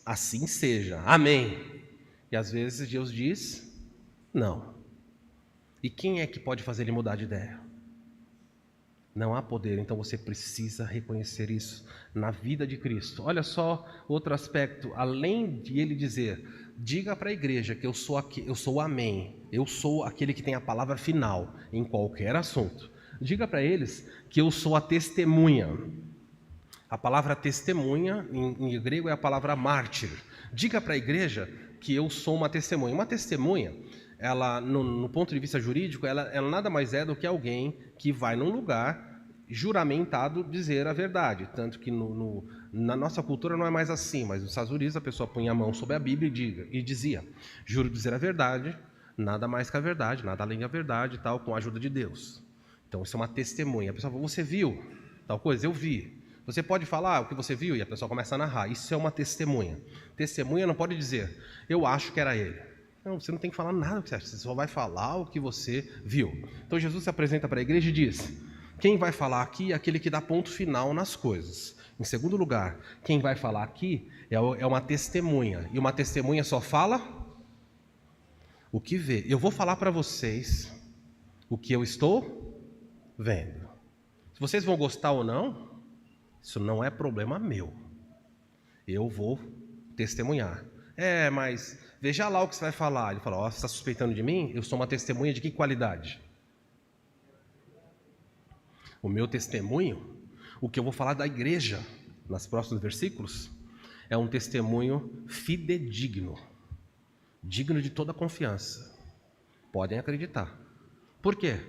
assim seja, amém. E às vezes Deus diz, não. E quem é que pode fazer ele mudar de ideia? Não há poder, então você precisa reconhecer isso na vida de Cristo. Olha só outro aspecto, além de ele dizer, diga para a igreja que eu sou o amém, eu sou aquele que tem a palavra final em qualquer assunto. Diga para eles que eu sou a testemunha. A palavra testemunha em grego é a palavra mártir. Diga para a igreja que eu sou uma testemunha. Uma testemunha, ela, no ponto de vista jurídico, ela nada mais é do que alguém que vai num lugar juramentado dizer a verdade. Tanto que na nossa cultura não é mais assim, mas nos Estados Unidos a pessoa punha a mão sobre a Bíblia e dizia: juro dizer a verdade, nada mais que a verdade, nada além da verdade, tal, com a ajuda de Deus. Então isso é uma testemunha. A pessoa fala: você viu tal coisa? Eu vi. Você pode falar o que você viu? E a pessoa começa a narrar. Isso é uma testemunha. Testemunha não pode dizer: eu acho que era ele. Não, você não tem que falar nada do que você acha, você só vai falar o que você viu. Então Jesus se apresenta para a igreja e diz: quem vai falar aqui é aquele que dá ponto final nas coisas. Em segundo lugar, quem vai falar aqui é uma testemunha. E uma testemunha só fala o que vê. Eu vou falar para vocês o que eu estou vendo. Se vocês vão gostar ou não, isso não é problema meu. Eu vou testemunhar. Mas veja lá o que você vai falar. Ele fala: você está suspeitando de mim? Eu sou uma testemunha de que qualidade? O meu testemunho, o que eu vou falar da igreja, nos próximos versículos, é um testemunho fidedigno, digno de toda confiança. Podem acreditar. Por quê?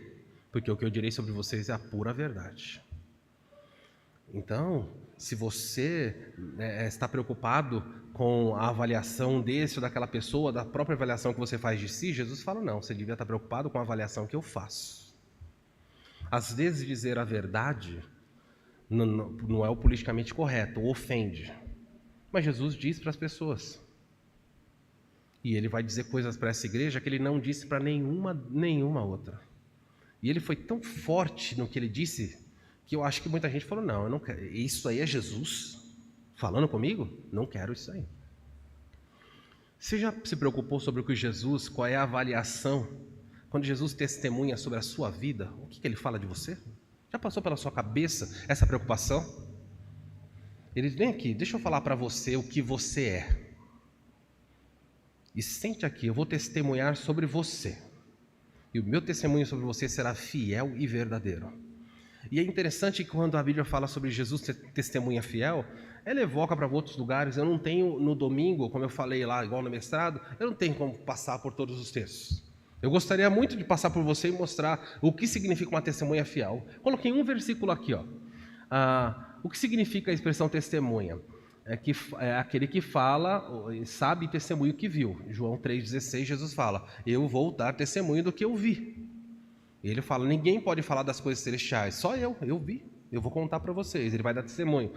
Porque o que eu direi sobre vocês é a pura verdade. Então, se você está preocupado com a avaliação desse ou daquela pessoa, da própria avaliação que você faz de si, Jesus fala: não, você devia estar preocupado com a avaliação que eu faço. Às vezes dizer a verdade não é o politicamente correto, ou ofende. Mas Jesus diz para as pessoas. E ele vai dizer coisas para essa igreja que ele não disse para nenhuma outra. E ele foi tão forte no que ele disse, que eu acho que muita gente falou: não, eu não quero. Isso aí é Jesus falando comigo? Não quero isso aí. Você já se preocupou sobre o que Jesus, qual é a avaliação? Quando Jesus testemunha sobre a sua vida, o que ele fala de você? Já passou pela sua cabeça essa preocupação? Ele diz: vem aqui, deixa eu falar para você o que você é. E sente aqui, eu vou testemunhar sobre você. E o meu testemunho sobre você será fiel e verdadeiro. E é interessante que quando a Bíblia fala sobre Jesus ser testemunha fiel, ela evoca para outros lugares. Eu não tenho no domingo, como eu falei lá, igual no mestrado, eu não tenho como passar por todos os textos. Eu gostaria muito de passar por você e mostrar o que significa uma testemunha fiel. Coloquei um versículo aqui, ó. O que significa a expressão testemunha? É aquele que fala, sabe e testemunha o que viu. João 3,16, Jesus fala: eu vou dar testemunho do que eu vi. Ele fala: ninguém pode falar das coisas celestiais, só eu vi. Eu vou contar para vocês. Ele vai dar testemunho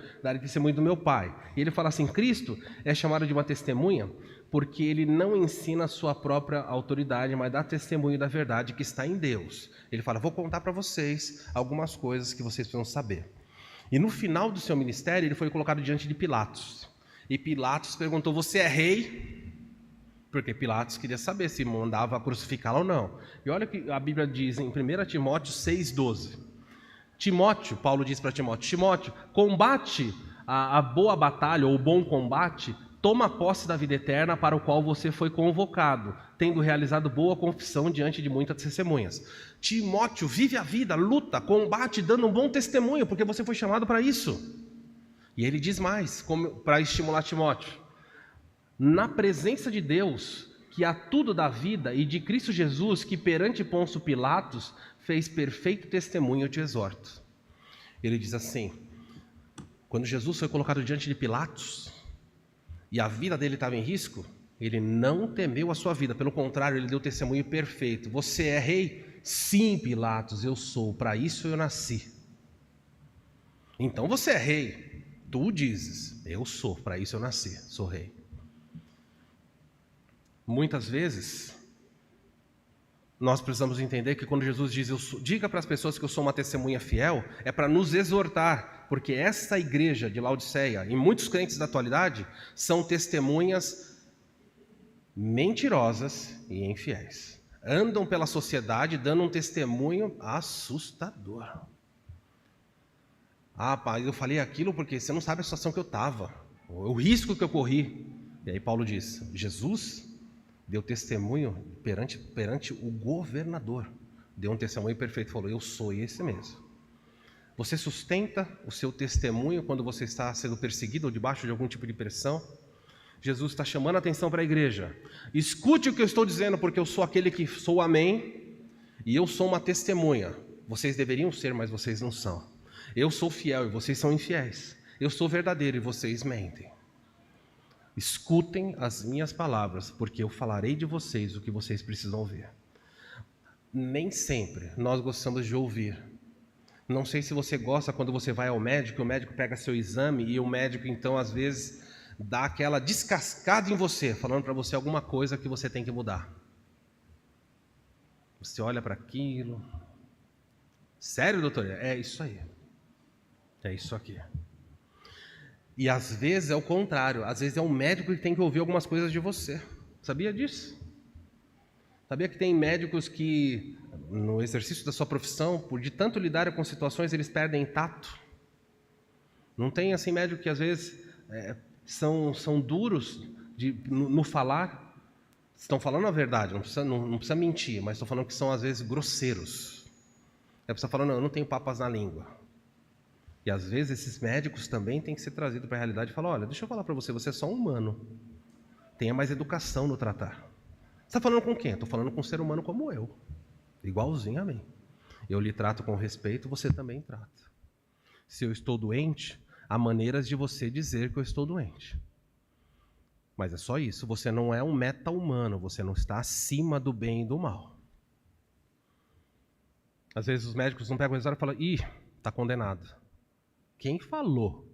do meu Pai. E ele fala assim: Cristo é chamado de uma testemunha porque ele não ensina a sua própria autoridade, mas dá testemunho da verdade que está em Deus. Ele fala: vou contar para vocês algumas coisas que vocês precisam saber. E no final do seu ministério, ele foi colocado diante de Pilatos. E Pilatos perguntou: você é rei? Porque Pilatos queria saber se mandava crucificá-lo ou não. E olha o que a Bíblia diz em 1 Timóteo 6,12. Timóteo, Paulo diz para Timóteo: Timóteo, combate a boa batalha, ou o bom combate, toma posse da vida eterna para o qual você foi convocado, tendo realizado boa confissão diante de muitas testemunhas. Timóteo, vive a vida, luta, combate, dando um bom testemunho, porque você foi chamado para isso. E ele diz mais, para estimular Timóteo: na presença de Deus, que a tudo dá vida, e de Cristo Jesus, que perante Pôncio Pilatos fez perfeito testemunho, eu te exorto. Ele diz assim: quando Jesus foi colocado diante de Pilatos, e a vida dele estava em risco, ele não temeu a sua vida, pelo contrário, ele deu testemunho perfeito. Você é rei? Sim, Pilatos, eu sou, para isso eu nasci. Então você é rei? Tu dizes: eu sou, para isso eu nasci, sou rei. Muitas vezes, nós precisamos entender que quando Jesus diz: diga para as pessoas que eu sou uma testemunha fiel, é para nos exortar, porque essa igreja de Laodiceia, e muitos crentes da atualidade, são testemunhas mentirosas e infiéis. Andam pela sociedade dando um testemunho assustador. Pai, eu falei aquilo porque você não sabe a situação que eu estava, o risco que eu corri. E aí Paulo diz: Jesus deu testemunho perante o governador. Deu um testemunho perfeito, falou: eu sou esse mesmo. Você sustenta o seu testemunho quando você está sendo perseguido ou debaixo de algum tipo de pressão? Jesus está chamando a atenção para a igreja. Escute o que eu estou dizendo, porque eu sou aquele que sou o Amém, e eu sou uma testemunha. Vocês deveriam ser, mas vocês não são. Eu sou fiel e vocês são infiéis. Eu sou verdadeiro e vocês mentem. Escutem as minhas palavras, porque eu falarei de vocês o que vocês precisam ouvir. Nem sempre nós gostamos de ouvir. Não sei se você gosta quando você vai ao médico, o médico pega seu exame e o médico, então, às vezes, dá aquela descascada em você, falando para você alguma coisa que você tem que mudar. Você olha para aquilo. Sério, doutor? É isso aí. É isso aqui. E às vezes é o contrário. Às vezes é o médico que tem que ouvir algumas coisas de você. Sabia disso? Sabia que tem médicos que, no exercício da sua profissão, por de tanto lidarem com situações, eles perdem tato? Não tem assim médico que às vezes são duros no falar? Estão falando a verdade, não precisa mentir, mas estão falando que são às vezes grosseiros. A pessoa falando, não, eu não tenho papas na língua. E às vezes esses médicos também têm que ser trazidos para a realidade e falar, olha, deixa eu falar para você, você é só um humano. Tenha mais educação no tratar. Você está falando com quem? Estou falando com um ser humano como eu. Igualzinho a mim. Eu lhe trato com respeito, você também trata. Se eu estou doente, há maneiras de você dizer que eu estou doente. Mas é só isso, você não é um meta-humano, você não está acima do bem e do mal. Às vezes os médicos não pegam o resultado e falam, está condenado. Quem falou?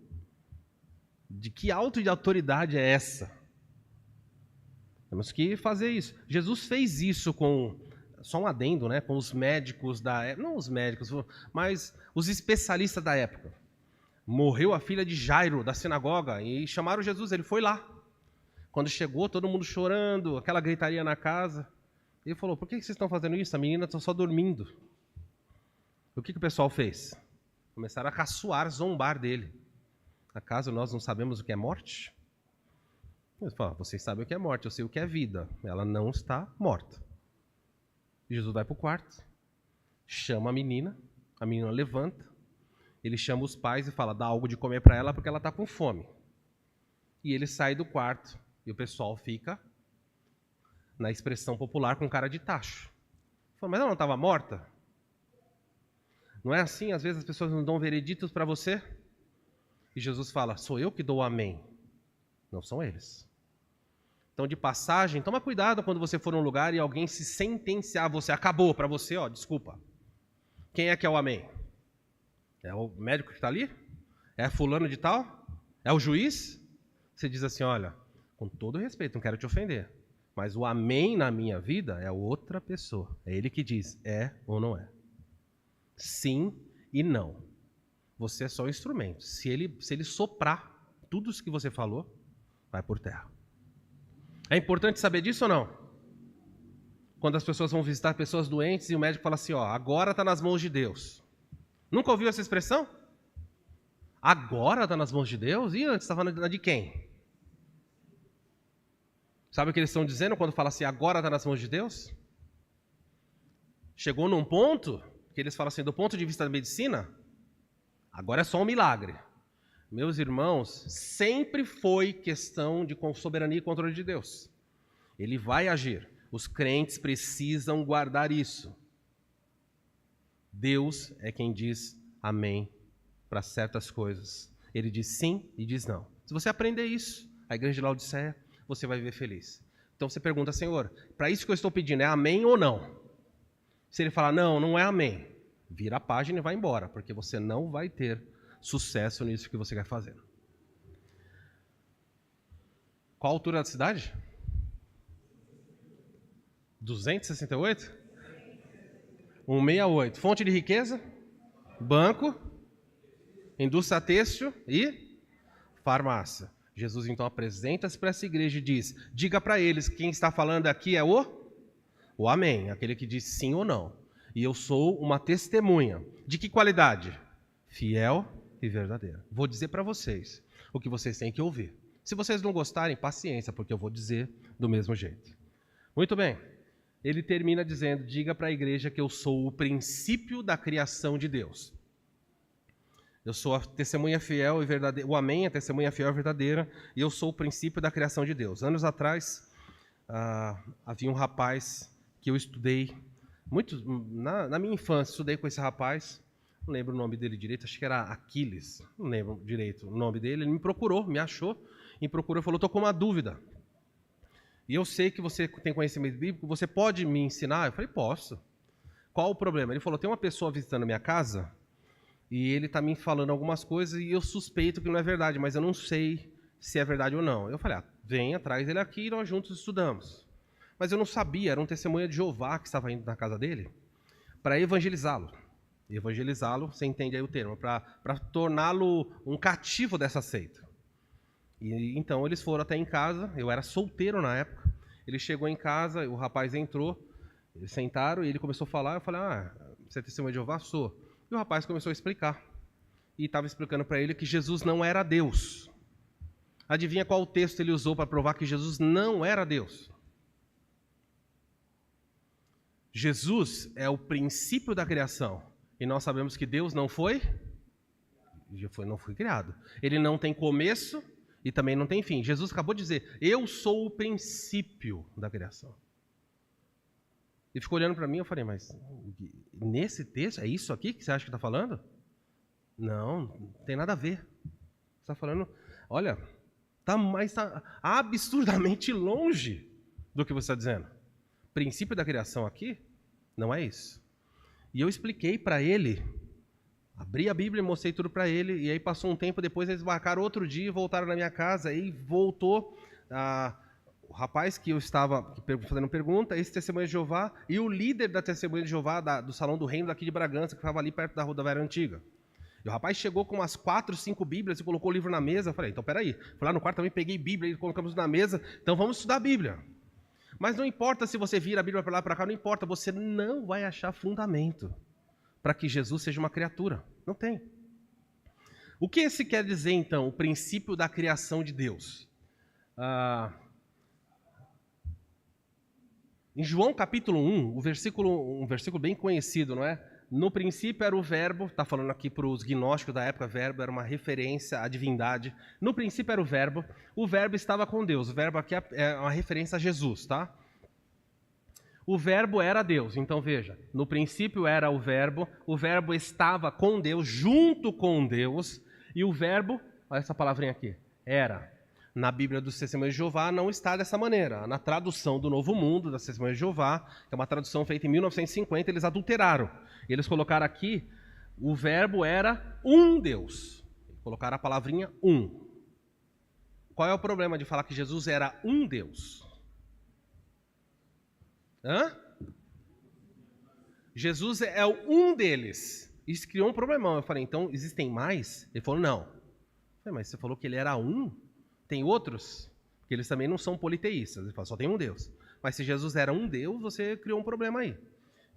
De que auto de autoridade é essa? Temos que fazer isso. Jesus fez isso com, só um adendo, né, com os médicos da época, não os médicos, mas os especialistas da época. Morreu a filha de Jairo, da sinagoga, e chamaram Jesus, ele foi lá. Quando chegou, todo mundo chorando, aquela gritaria na casa. Ele falou, por que vocês estão fazendo isso? A menina está só dormindo. O que o pessoal fez? Começaram a caçoar, zombar dele. Acaso nós não sabemos o que é morte? Ele falou, vocês sabem o que é morte, eu sei o que é vida. Ela não está morta. Jesus vai para o quarto, chama a menina levanta, ele chama os pais e fala, dá algo de comer para ela porque ela está com fome. E ele sai do quarto e o pessoal fica, na expressão popular, com cara de tacho. Fala, mas ela não estava morta? Não é assim? Às vezes as pessoas não dão vereditos para você? E Jesus fala, sou eu que dou amém. Não são eles. Então, de passagem, toma cuidado quando você for num lugar e alguém se sentenciar a você. Acabou para você, desculpa. Quem é que é o amém? É o médico que está ali? É fulano de tal? É o juiz? Você diz assim, olha, com todo respeito, não quero te ofender, mas o amém na minha vida é outra pessoa. É ele que diz, é ou não é. Sim e não. Você é só um instrumento. Se ele soprar tudo isso que você falou, vai por terra. É importante saber disso ou não? Quando as pessoas vão visitar pessoas doentes e o médico fala assim, agora está nas mãos de Deus. Nunca ouviu essa expressão? Agora está nas mãos de Deus? E antes estava na de quem? Sabe o que eles estão dizendo quando fala assim, agora está nas mãos de Deus? Chegou num ponto que eles falam assim, do ponto de vista da medicina, agora é só um milagre. Meus irmãos, sempre foi questão de soberania e controle de Deus. Ele vai agir. Os crentes precisam guardar isso. Deus é quem diz amém para certas coisas. Ele diz sim e diz não. Se você aprender isso, a igreja de Laodiceia, você vai viver feliz. Então você pergunta, Senhor, para isso que eu estou pedindo, é amém ou não? Se ele falar, não, não é amém, vira a página e vai embora, porque você não vai ter sucesso nisso que você quer fazer. Qual a altura da cidade? 268? 168. Fonte de riqueza? Banco, indústria têxtil e farmácia. Jesus então apresenta-se para essa igreja e diz, diga para eles, quem está falando aqui é o amém, aquele que diz sim ou não. E eu sou uma testemunha. De que qualidade? Fiel e verdadeira. Vou dizer para vocês o que vocês têm que ouvir. Se vocês não gostarem, paciência, porque eu vou dizer do mesmo jeito. Muito bem. Ele termina dizendo, diga para a igreja que eu sou o princípio da criação de Deus. Eu sou a testemunha fiel e verdadeira, o Amém, a testemunha fiel e verdadeira, e eu sou o princípio da criação de Deus. Anos atrás, havia um rapaz que eu estudei, na minha infância, estudei com esse rapaz, não lembro o nome dele direito, acho que era Aquiles, não lembro direito o nome dele, ele me procurou, me achou, me procurou e falou, estou com uma dúvida. E eu sei que você tem conhecimento bíblico, você pode me ensinar? Eu falei, posso. Qual o problema? Ele falou, tem uma pessoa visitando a minha casa, e ele está me falando algumas coisas e eu suspeito que não é verdade, mas eu não sei se é verdade ou não. Eu falei, venha, traz ele aqui e nós juntos estudamos. Mas eu não sabia, era um testemunha de Jeová que estava indo na casa dele para evangelizá-lo. Evangelizá-lo, você entende aí o termo, para torná-lo um cativo dessa seita. E então eles foram até em casa, eu era solteiro na época, ele chegou em casa, o rapaz entrou, eles sentaram e ele começou a falar, eu falei, você é testemunha de Jeová? Sou. E o rapaz começou a explicar. E estava explicando para ele que Jesus não era Deus. Adivinha qual o texto ele usou para provar que Jesus não era Deus? Jesus é o princípio da criação. E nós sabemos que Deus não foi criado. Ele não tem começo e também não tem fim. Jesus acabou de dizer, eu sou o princípio da criação. Ele ficou olhando para mim e eu falei, mas nesse texto, é isso aqui que você acha que está falando? Não tem nada a ver. Você está falando, olha, está absurdamente longe do que você está dizendo. Princípio da criação aqui não é isso. E eu expliquei para ele, abri a Bíblia e mostrei tudo para ele, e aí passou um tempo depois, eles marcaram outro dia, voltaram na minha casa, e voltou o rapaz que eu estava fazendo pergunta, esse testemunho de Jeová, e o líder da testemunha de Jeová, do Salão do Reino daqui de Bragança, que estava ali perto da rodoviária antiga. E o rapaz chegou com umas 4, 5 Bíblias e colocou o livro na mesa. Eu falei, então peraí. Fui lá no quarto também, peguei Bíblia e colocamos na mesa, então vamos estudar a Bíblia. Mas não importa se você vira a Bíblia para lá para cá, não importa, você não vai achar fundamento para que Jesus seja uma criatura. Não tem. O que esse quer dizer, então, o princípio da criação de Deus? Em João capítulo 1, um versículo bem conhecido, não é? No princípio era o verbo, está falando aqui para os gnósticos da época, verbo era uma referência à divindade. No princípio era o verbo estava com Deus, o verbo aqui é uma referência a Jesus, tá? O verbo era Deus, então veja, no princípio era o verbo estava com Deus, junto com Deus, e o verbo, olha essa palavrinha aqui, era. Na Bíblia dos Testemunhos de Jeová não está dessa maneira. Na tradução do Novo Mundo, das Testemunhas de Jeová, que é uma tradução feita em 1950, eles adulteraram. Eles colocaram aqui, o verbo era um Deus. Colocaram a palavrinha um. Qual é o problema de falar que Jesus era um Deus? Jesus é o um deles. Isso criou um problemão. Eu falei, então existem mais? Ele falou, não. Eu falei, mas você falou que ele era um? Tem outros? Porque eles também não são politeístas. Ele fala, só tem um Deus. Mas se Jesus era um Deus, você criou um problema aí.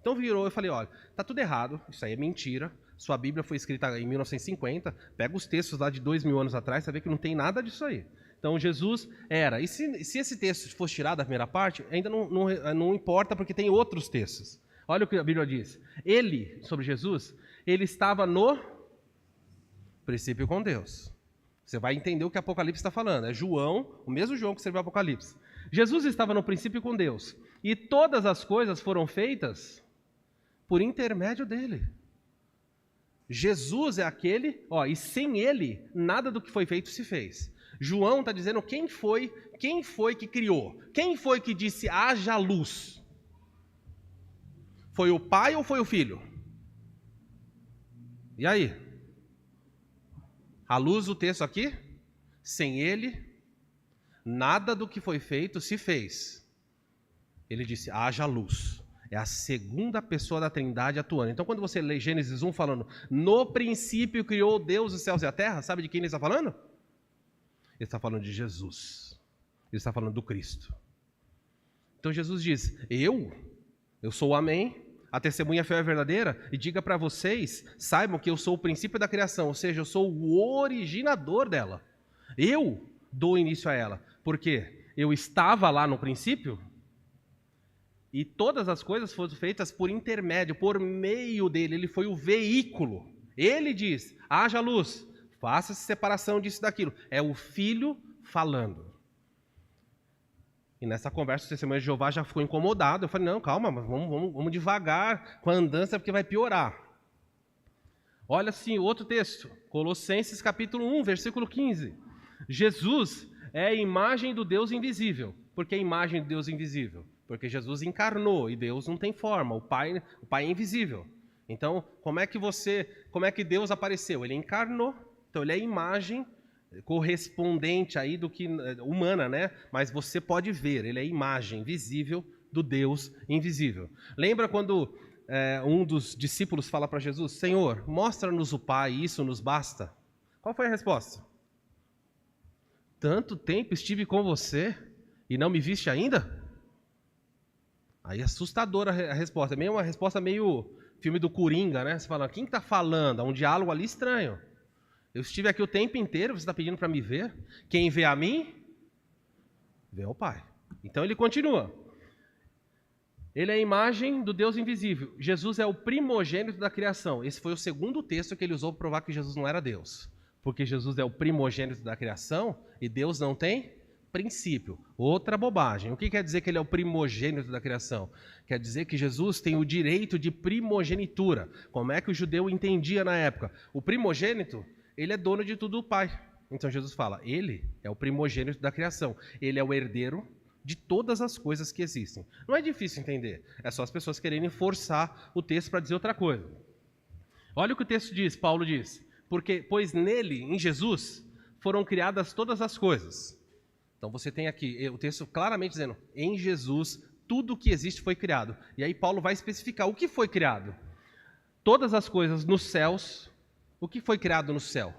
Então virou, eu falei, olha, tá tudo errado, isso aí é mentira. Sua Bíblia foi escrita em 1950, pega os textos lá de 2000 anos atrás, você vê que não tem nada disso aí. Então Jesus era. E se esse texto fosse tirado da primeira parte, ainda não importa, porque tem outros textos. Olha o que a Bíblia diz. Ele, sobre Jesus, ele estava no princípio com Deus. Você vai entender o que Apocalipse está falando. É João, o mesmo João que escreveu Apocalipse. Jesus estava no princípio com Deus. E todas as coisas foram feitas por intermédio dele. Jesus é aquele, e sem ele, nada do que foi feito se fez. João está dizendo quem foi que criou? Quem foi que disse haja luz? Foi o pai ou foi o filho? E aí? A luz do texto aqui? Sem ele, nada do que foi feito se fez. Ele disse, haja luz. É a segunda pessoa da Trindade atuando. Então, quando você lê Gênesis 1 falando, no princípio criou Deus os céus e a terra, sabe de quem ele está falando? Ele está falando de Jesus. Ele está falando do Cristo. Então, Jesus diz, eu sou o Amém, a testemunha fiel e verdadeira, e diga para vocês, saibam que eu sou o princípio da criação, ou seja, eu sou o originador dela. Eu dou início a ela. Por quê? Eu estava lá no princípio, e todas as coisas foram feitas por intermédio, por meio dele. Ele foi o veículo. Ele diz, haja luz, faça-se separação disso e daquilo. É o Filho falando. E nessa conversa o testemunho de Jeová já ficou incomodado. Eu falei, não, calma, mas vamos devagar com a andança porque vai piorar. Olha assim, outro texto, Colossenses capítulo 1, versículo 15. Jesus é a imagem do Deus invisível. Por que a imagem do Deus invisível? Porque Jesus encarnou e Deus não tem forma, o Pai é invisível. Então, como é que Deus apareceu? Ele encarnou, então ele é a imagem correspondente aí do que humana, né? Mas você pode ver, ele é a imagem visível do Deus invisível. Lembra quando um dos discípulos fala para Jesus, Senhor, mostra-nos o Pai, isso nos basta? Qual foi a resposta? Tanto tempo estive com você e não me viste ainda? Aí assustadora a resposta, é uma resposta meio filme do Coringa, né? Você fala, quem está falando? Há um diálogo ali estranho. Eu estive aqui o tempo inteiro, você está pedindo para me ver? Quem vê a mim, vê ao Pai. Então ele continua. Ele é a imagem do Deus invisível. Jesus é o primogênito da criação. Esse foi o segundo texto que ele usou para provar que Jesus não era Deus. Porque Jesus é o primogênito da criação e Deus não tem princípio. Outra bobagem. O que quer dizer que ele é o primogênito da criação? Quer dizer que Jesus tem o direito de primogenitura. Como é que o judeu entendia na época? O primogênito, ele é dono de tudo do Pai. Então Jesus fala, ele é o primogênito da criação. Ele é o herdeiro de todas as coisas que existem. Não é difícil entender. É só as pessoas quererem forçar o texto para dizer outra coisa. Olha o que o texto diz, Paulo diz. Pois nele, em Jesus, foram criadas todas as coisas. Então você tem aqui o texto claramente dizendo, em Jesus, tudo o que existe foi criado. E aí Paulo vai especificar o que foi criado. Todas as coisas nos céus. O que foi criado no céu?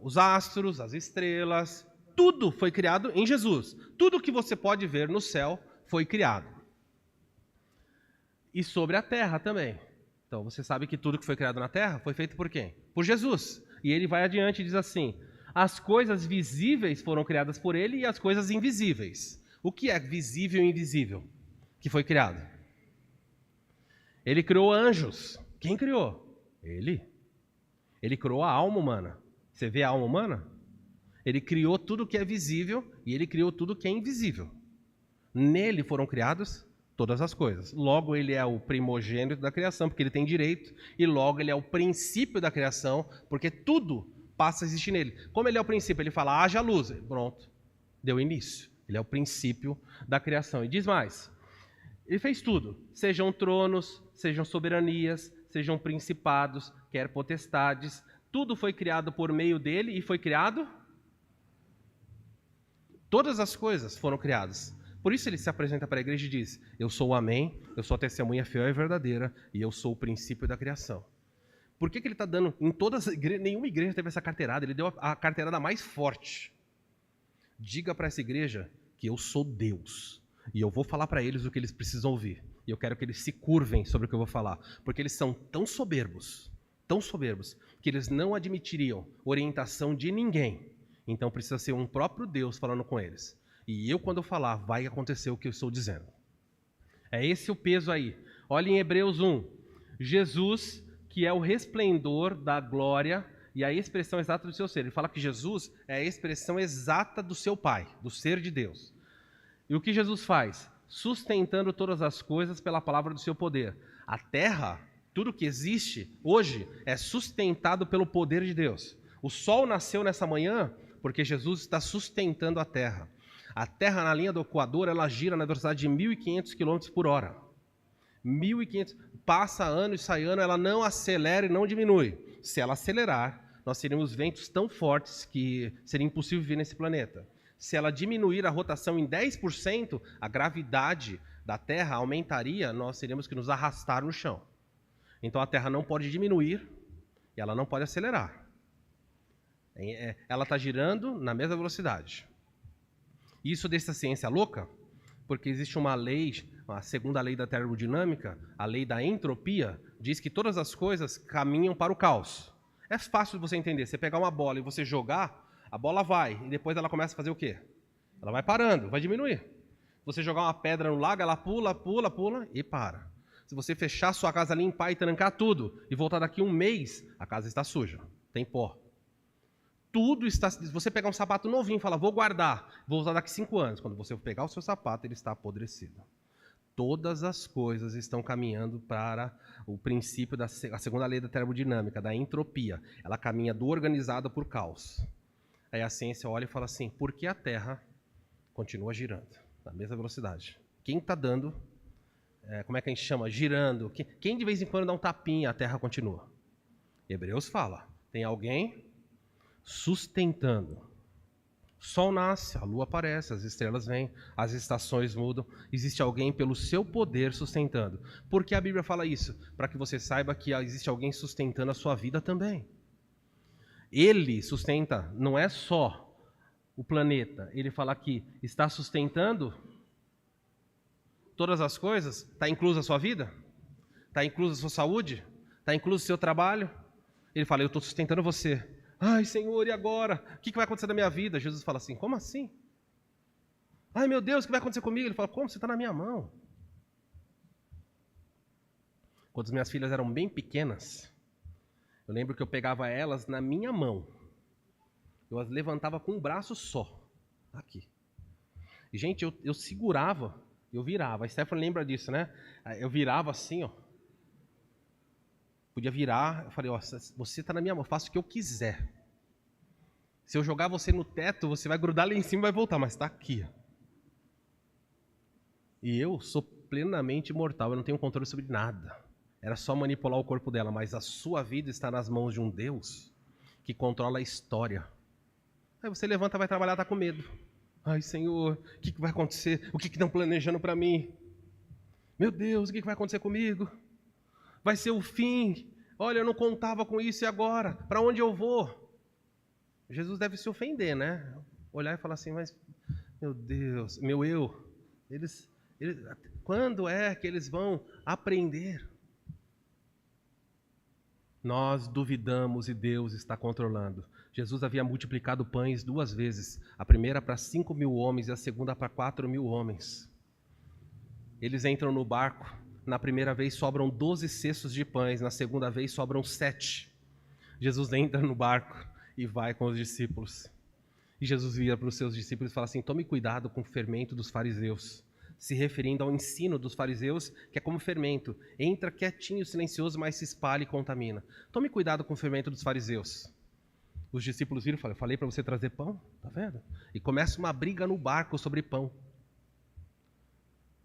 Os astros, as estrelas, tudo foi criado em Jesus. Tudo que você pode ver no céu foi criado. E sobre a terra também. Então você sabe que tudo que foi criado na terra foi feito por quem? Por Jesus. E ele vai adiante e diz assim, as coisas visíveis foram criadas por ele e as coisas invisíveis. O que é visível e invisível que foi criado? Ele criou anjos. Quem criou? Ele. Ele criou a alma humana. Você vê a alma humana? Ele criou tudo que é visível e ele criou tudo que é invisível. Nele foram criadas todas as coisas. Logo, ele é o primogênito da criação, porque ele tem direito, e logo ele é o princípio da criação, porque tudo passa a existir nele. Como ele é o princípio, ele fala, haja luz. Pronto, deu início. Ele é o princípio da criação. E diz mais, ele fez tudo, sejam tronos, sejam soberanias, sejam principados, quer potestades, tudo foi criado por meio dele e foi criado? Todas as coisas foram criadas. Por isso ele se apresenta para a igreja e diz, eu sou o Amém, eu sou a testemunha fiel e verdadeira e eu sou o princípio da criação. Por que ele está dando, em todas as igrejas, nenhuma igreja teve essa carteirada, ele deu a carteirada mais forte. Diga para essa igreja que eu sou Deus e eu vou falar para eles o que eles precisam ouvir. E eu quero que eles se curvem sobre o que eu vou falar, porque eles são tão soberbos, que eles não admitiriam orientação de ninguém. Então precisa ser um próprio Deus falando com eles. E eu, quando eu falar, vai acontecer o que eu estou dizendo. É esse o peso aí. Olha em Hebreus 1. Jesus, que é o resplendor da glória e a expressão exata do seu ser. Ele fala que Jesus é a expressão exata do seu Pai, do ser de Deus. E o que Jesus faz? Sustentando todas as coisas pela palavra do seu poder. A terra, tudo que existe hoje, é sustentado pelo poder de Deus. O sol nasceu nessa manhã porque Jesus está sustentando a terra. A Terra, na linha do Equador, ela gira na velocidade de 1.500 km por hora. 1.500, passa ano e sai ano, ela não acelera e não diminui. Se ela acelerar, nós teríamos ventos tão fortes que seria impossível viver nesse planeta. Se ela diminuir a rotação em 10%, a gravidade da Terra aumentaria, nós teríamos que nos arrastar no chão. Então a Terra não pode diminuir e ela não pode acelerar. Ela está girando na mesma velocidade. Isso deixa a ciência louca, porque existe uma lei, a segunda lei da termodinâmica, a lei da entropia, diz que todas as coisas caminham para o caos. É fácil de você entender. Você pegar uma bola e você jogar, a bola vai, e depois ela começa a fazer o quê? Ela vai parando, vai diminuir. Você jogar uma pedra no lago, ela pula, pula, pula e para. Se você fechar sua casa, limpar e trancar tudo, e voltar daqui um mês, a casa está suja, tem pó. Tudo está... Se você pegar um sapato novinho e falar, vou guardar, vou usar daqui 5 anos. Quando você pegar o seu sapato, ele está apodrecido. Todas as coisas estão caminhando para o princípio da segunda lei da termodinâmica, da entropia. Ela caminha do organizado para o caos. Aí a ciência olha e fala assim, por que a Terra continua girando na mesma velocidade? Quem está dando, como é que a gente chama? Girando. Quem de vez em quando dá um tapinha, a Terra continua? Hebreus fala, tem alguém sustentando. O sol nasce, a lua aparece, as estrelas vêm, as estações mudam. Existe alguém pelo seu poder sustentando. Por que a Bíblia fala isso? Para que você saiba que existe alguém sustentando a sua vida também. Ele sustenta, não é só o planeta. Ele fala que está sustentando todas as coisas. Está inclusa a sua vida? Está inclusa a sua saúde? Está incluso o seu trabalho? Ele fala, eu estou sustentando você. Ai, Senhor, e agora? O que vai acontecer na minha vida? Jesus fala assim, como assim? Ai, meu Deus, o que vai acontecer comigo? Ele fala, como? Você está na minha mão. Quando as minhas filhas eram bem pequenas, eu lembro que eu pegava elas na minha mão. Eu as levantava com um braço só. Aqui. E, gente, eu segurava, eu virava. A Stephanie lembra disso, né? Eu virava assim, ó. Podia virar, eu falei, ó, você está na minha mão, eu faço o que eu quiser. Se eu jogar você no teto, você vai grudar lá em cima e vai voltar, mas está aqui. E eu sou plenamente mortal, eu não tenho controle sobre nada. Era só manipular o corpo dela, mas a sua vida está nas mãos de um Deus que controla a história. Aí você levanta, vai trabalhar, está com medo. Ai, Senhor, o que vai acontecer? O que estão planejando para mim? Meu Deus, o que vai acontecer comigo? Vai ser o fim. Olha, eu não contava com isso e agora? Para onde eu vou? Jesus deve se ofender, né? Olhar e falar assim, mas, meu Deus, meu eu, eles, quando é que eles vão aprender? Nós duvidamos e Deus está controlando. Jesus havia multiplicado pães 2 vezes. A primeira para 5.000 homens e a segunda para 4.000 homens. Eles entram no barco. Na primeira vez sobram 12 cestos de pães. Na segunda vez sobram 7. Jesus entra no barco e vai com os discípulos. E Jesus vira para os seus discípulos e fala assim, tome cuidado com o fermento dos fariseus. Se referindo ao ensino dos fariseus, que é como fermento. Entra quietinho, silencioso, mas se espalha e contamina. Tome cuidado com o fermento dos fariseus. Os discípulos viram e falaram, eu falei para você trazer pão, tá vendo? E começa uma briga no barco sobre pão.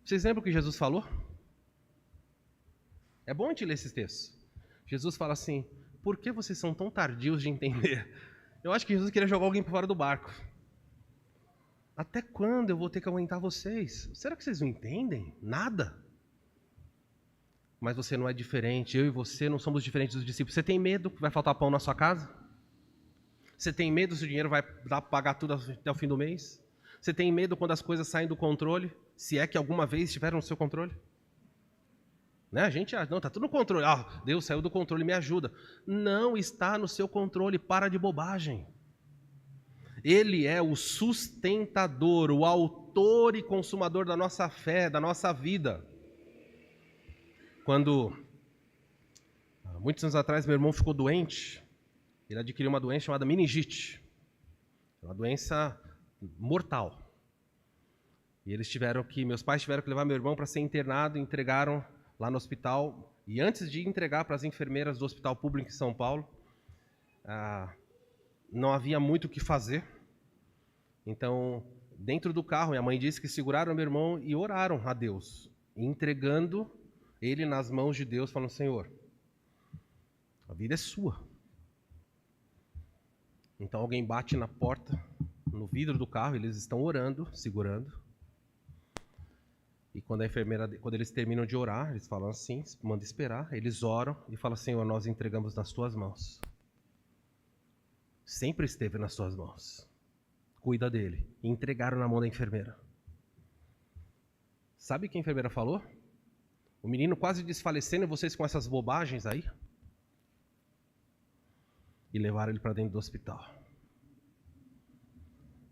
Vocês lembram o que Jesus falou? É bom a gente ler esses textos. Jesus fala assim, por que vocês são tão tardios de entender? Eu acho que Jesus queria jogar alguém para fora do barco. Até quando eu vou ter que aguentar vocês? Será que vocês não entendem? Nada. Mas você não é diferente, eu e você não somos diferentes dos discípulos. Você tem medo que vai faltar pão na sua casa? Você tem medo se o dinheiro vai dar para pagar tudo até o fim do mês? Você tem medo quando as coisas saem do controle? Se é que alguma vez estiveram no seu controle? Né? A gente acha, não, está tudo no controle. Ah, Deus saiu do controle, me ajuda. Não está no seu controle, para de bobagem. Ele é o sustentador, o autor e consumador da nossa fé, da nossa vida. Quando, muitos anos atrás, meu irmão ficou doente, ele adquiriu uma doença chamada meningite, uma doença mortal. E meus pais tiveram que levar meu irmão para ser internado, entregaram lá no hospital, e antes de entregar para as enfermeiras do Hospital Público em São Paulo, não havia muito o que fazer. Então, dentro do carro, minha mãe disse que seguraram meu irmão e oraram a Deus, entregando ele nas mãos de Deus, falando, Senhor, a vida é sua. Então alguém bate na porta, no vidro do carro, eles estão orando, segurando. E quando eles terminam de orar, eles falam assim, manda esperar, eles oram e falam, Senhor, nós entregamos nas tuas mãos. Sempre esteve nas tuas mãos. Cuida dele. E entregaram na mão da enfermeira. Sabe o que a enfermeira falou? O menino quase desfalecendo e vocês com essas bobagens aí? E levaram ele para dentro do hospital.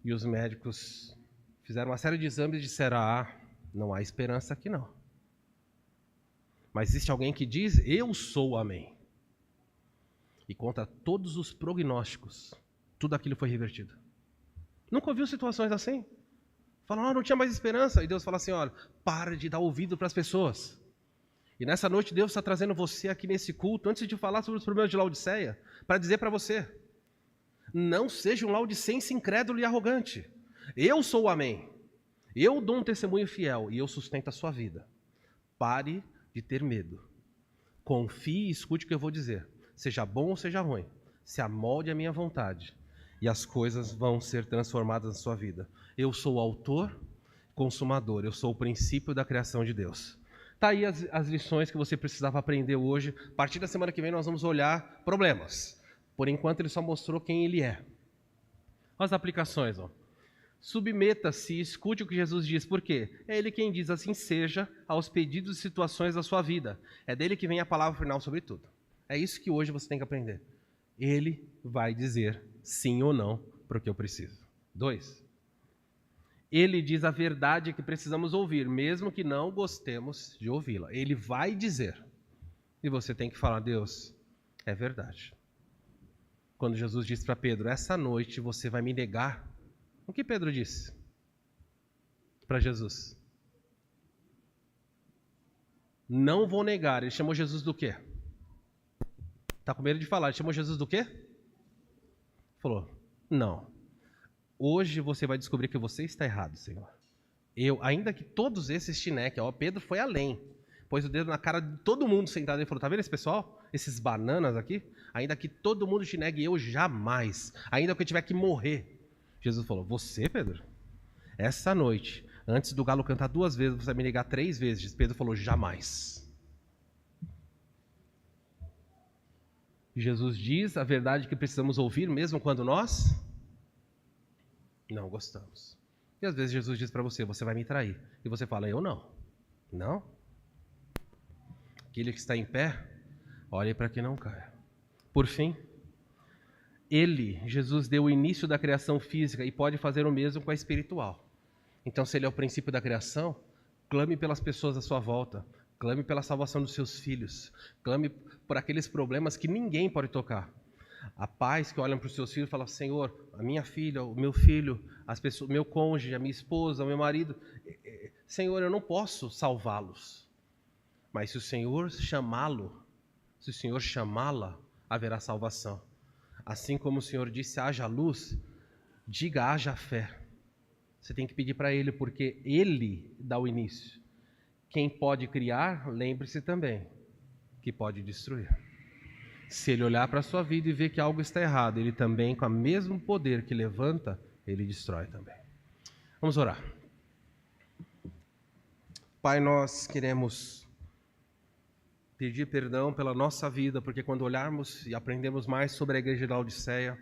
E os médicos fizeram uma série de exames e disseram, não há esperança aqui não. Mas existe alguém que diz, eu sou o amém. E contra todos os prognósticos, tudo aquilo foi revertido. Nunca ouviu situações assim? Fala, não tinha mais esperança. E Deus fala assim, olha, para de dar ouvido para as pessoas. E nessa noite Deus está trazendo você aqui nesse culto, antes de falar sobre os problemas de Laodiceia, para dizer para você, não seja um laodicense incrédulo e arrogante. Eu sou o amém. Eu dou um testemunho fiel e eu sustento a sua vida. Pare de ter medo. Confie e escute o que eu vou dizer. Seja bom ou seja ruim. Se amolde a minha vontade. E as coisas vão ser transformadas na sua vida. Eu sou o autor, consumador. Eu sou o princípio da criação de Deus. Está aí as lições que você precisava aprender hoje. A partir da semana que vem nós vamos olhar problemas. Por enquanto ele só mostrou quem ele é. As aplicações, ó. Submeta-se e escute o que Jesus diz. Por quê? É ele quem diz assim seja aos pedidos e situações da sua vida. É dele que vem a palavra final sobre tudo. É isso que hoje você tem que aprender. Ele vai dizer sim ou não para o que eu preciso. 2. Ele diz a verdade que precisamos ouvir, mesmo que não gostemos de ouvi-la. Ele vai dizer. E você tem que falar, Deus, é verdade. Quando Jesus disse para Pedro, essa noite você vai me negar. O que Pedro disse para Jesus? Não vou negar. Ele chamou Jesus do quê? Está com medo de falar. Ele chamou Jesus do quê? Falou, não. Hoje você vai descobrir que você está errado, Senhor. Ainda que todos esses te neguem, Pedro foi além. Pôs o dedo na cara de todo mundo sentado e falou, tá vendo esse pessoal? Esses bananas aqui? Ainda que todo mundo te negue, eu jamais. Ainda que eu tiver que morrer. Jesus falou, você, Pedro? Essa noite, antes do galo cantar 2 vezes, você vai me negar 3 vezes. Pedro falou, jamais. E Jesus diz a verdade que precisamos ouvir, mesmo quando nós não gostamos. E às vezes Jesus diz para você, você vai me trair. E você fala, eu não. Não? Aquele que está em pé, olhe para que não caia. Por fim, Jesus deu o início da criação física e pode fazer o mesmo com a espiritual. Então, se ele é o princípio da criação, clame pelas pessoas à sua volta, clame pela salvação dos seus filhos, clame por aqueles problemas que ninguém pode tocar. Há pais que olham para os seus filhos e falam, Senhor, a minha filha, o meu filho, as pessoas, meu cônjuge, a minha esposa, o meu marido, Senhor, eu não posso salvá-los. Mas se o Senhor chamá-lo, se o Senhor chamá-la, haverá salvação. Assim como o Senhor disse, haja luz, diga, haja fé. Você tem que pedir para Ele, porque Ele dá o início. Quem pode criar, lembre-se também, que pode destruir. Se Ele olhar para a sua vida e ver que algo está errado, Ele também, com o mesmo poder que levanta, Ele destrói também. Vamos orar. Pai, nós queremos pedir perdão pela nossa vida, porque quando olharmos e aprendemos mais sobre a igreja de Laodiceia,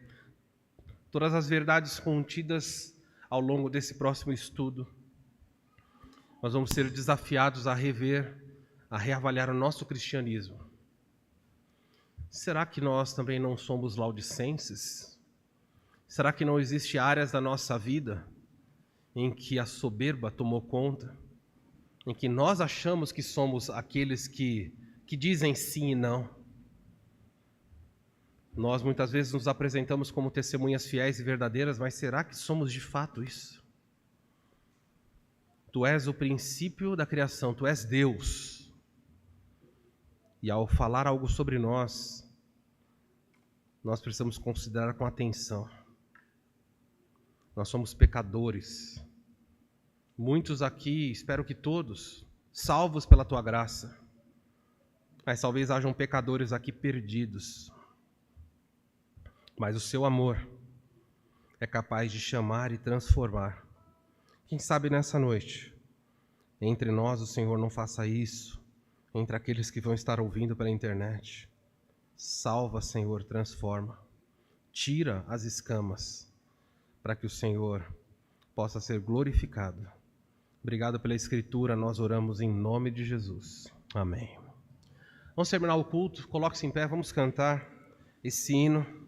todas as verdades contidas ao longo desse próximo estudo, nós vamos ser desafiados a rever, a reavaliar o nosso cristianismo. Será que nós também não somos laodicenses? Será que não existe áreas da nossa vida em que a soberba tomou conta? Em que nós achamos que somos aqueles que dizem sim e não? Nós muitas vezes nos apresentamos como testemunhas fiéis e verdadeiras, mas será que somos de fato isso? Tu és o princípio da criação, Tu és Deus. E ao falar algo sobre nós precisamos considerar com atenção. Nós somos pecadores. Muitos aqui, espero que todos, salvos pela Tua graça. Mas talvez hajam pecadores aqui perdidos. Mas o Seu amor é capaz de chamar e transformar. Quem sabe nessa noite, entre nós o Senhor não faça isso, entre aqueles que vão estar ouvindo pela internet. Salva, Senhor, transforma. Tira as escamas, para que o Senhor possa ser glorificado. Obrigado pela Escritura, nós oramos em nome de Jesus. Amém. Vamos terminar o culto, coloque-se em pé, vamos cantar esse hino.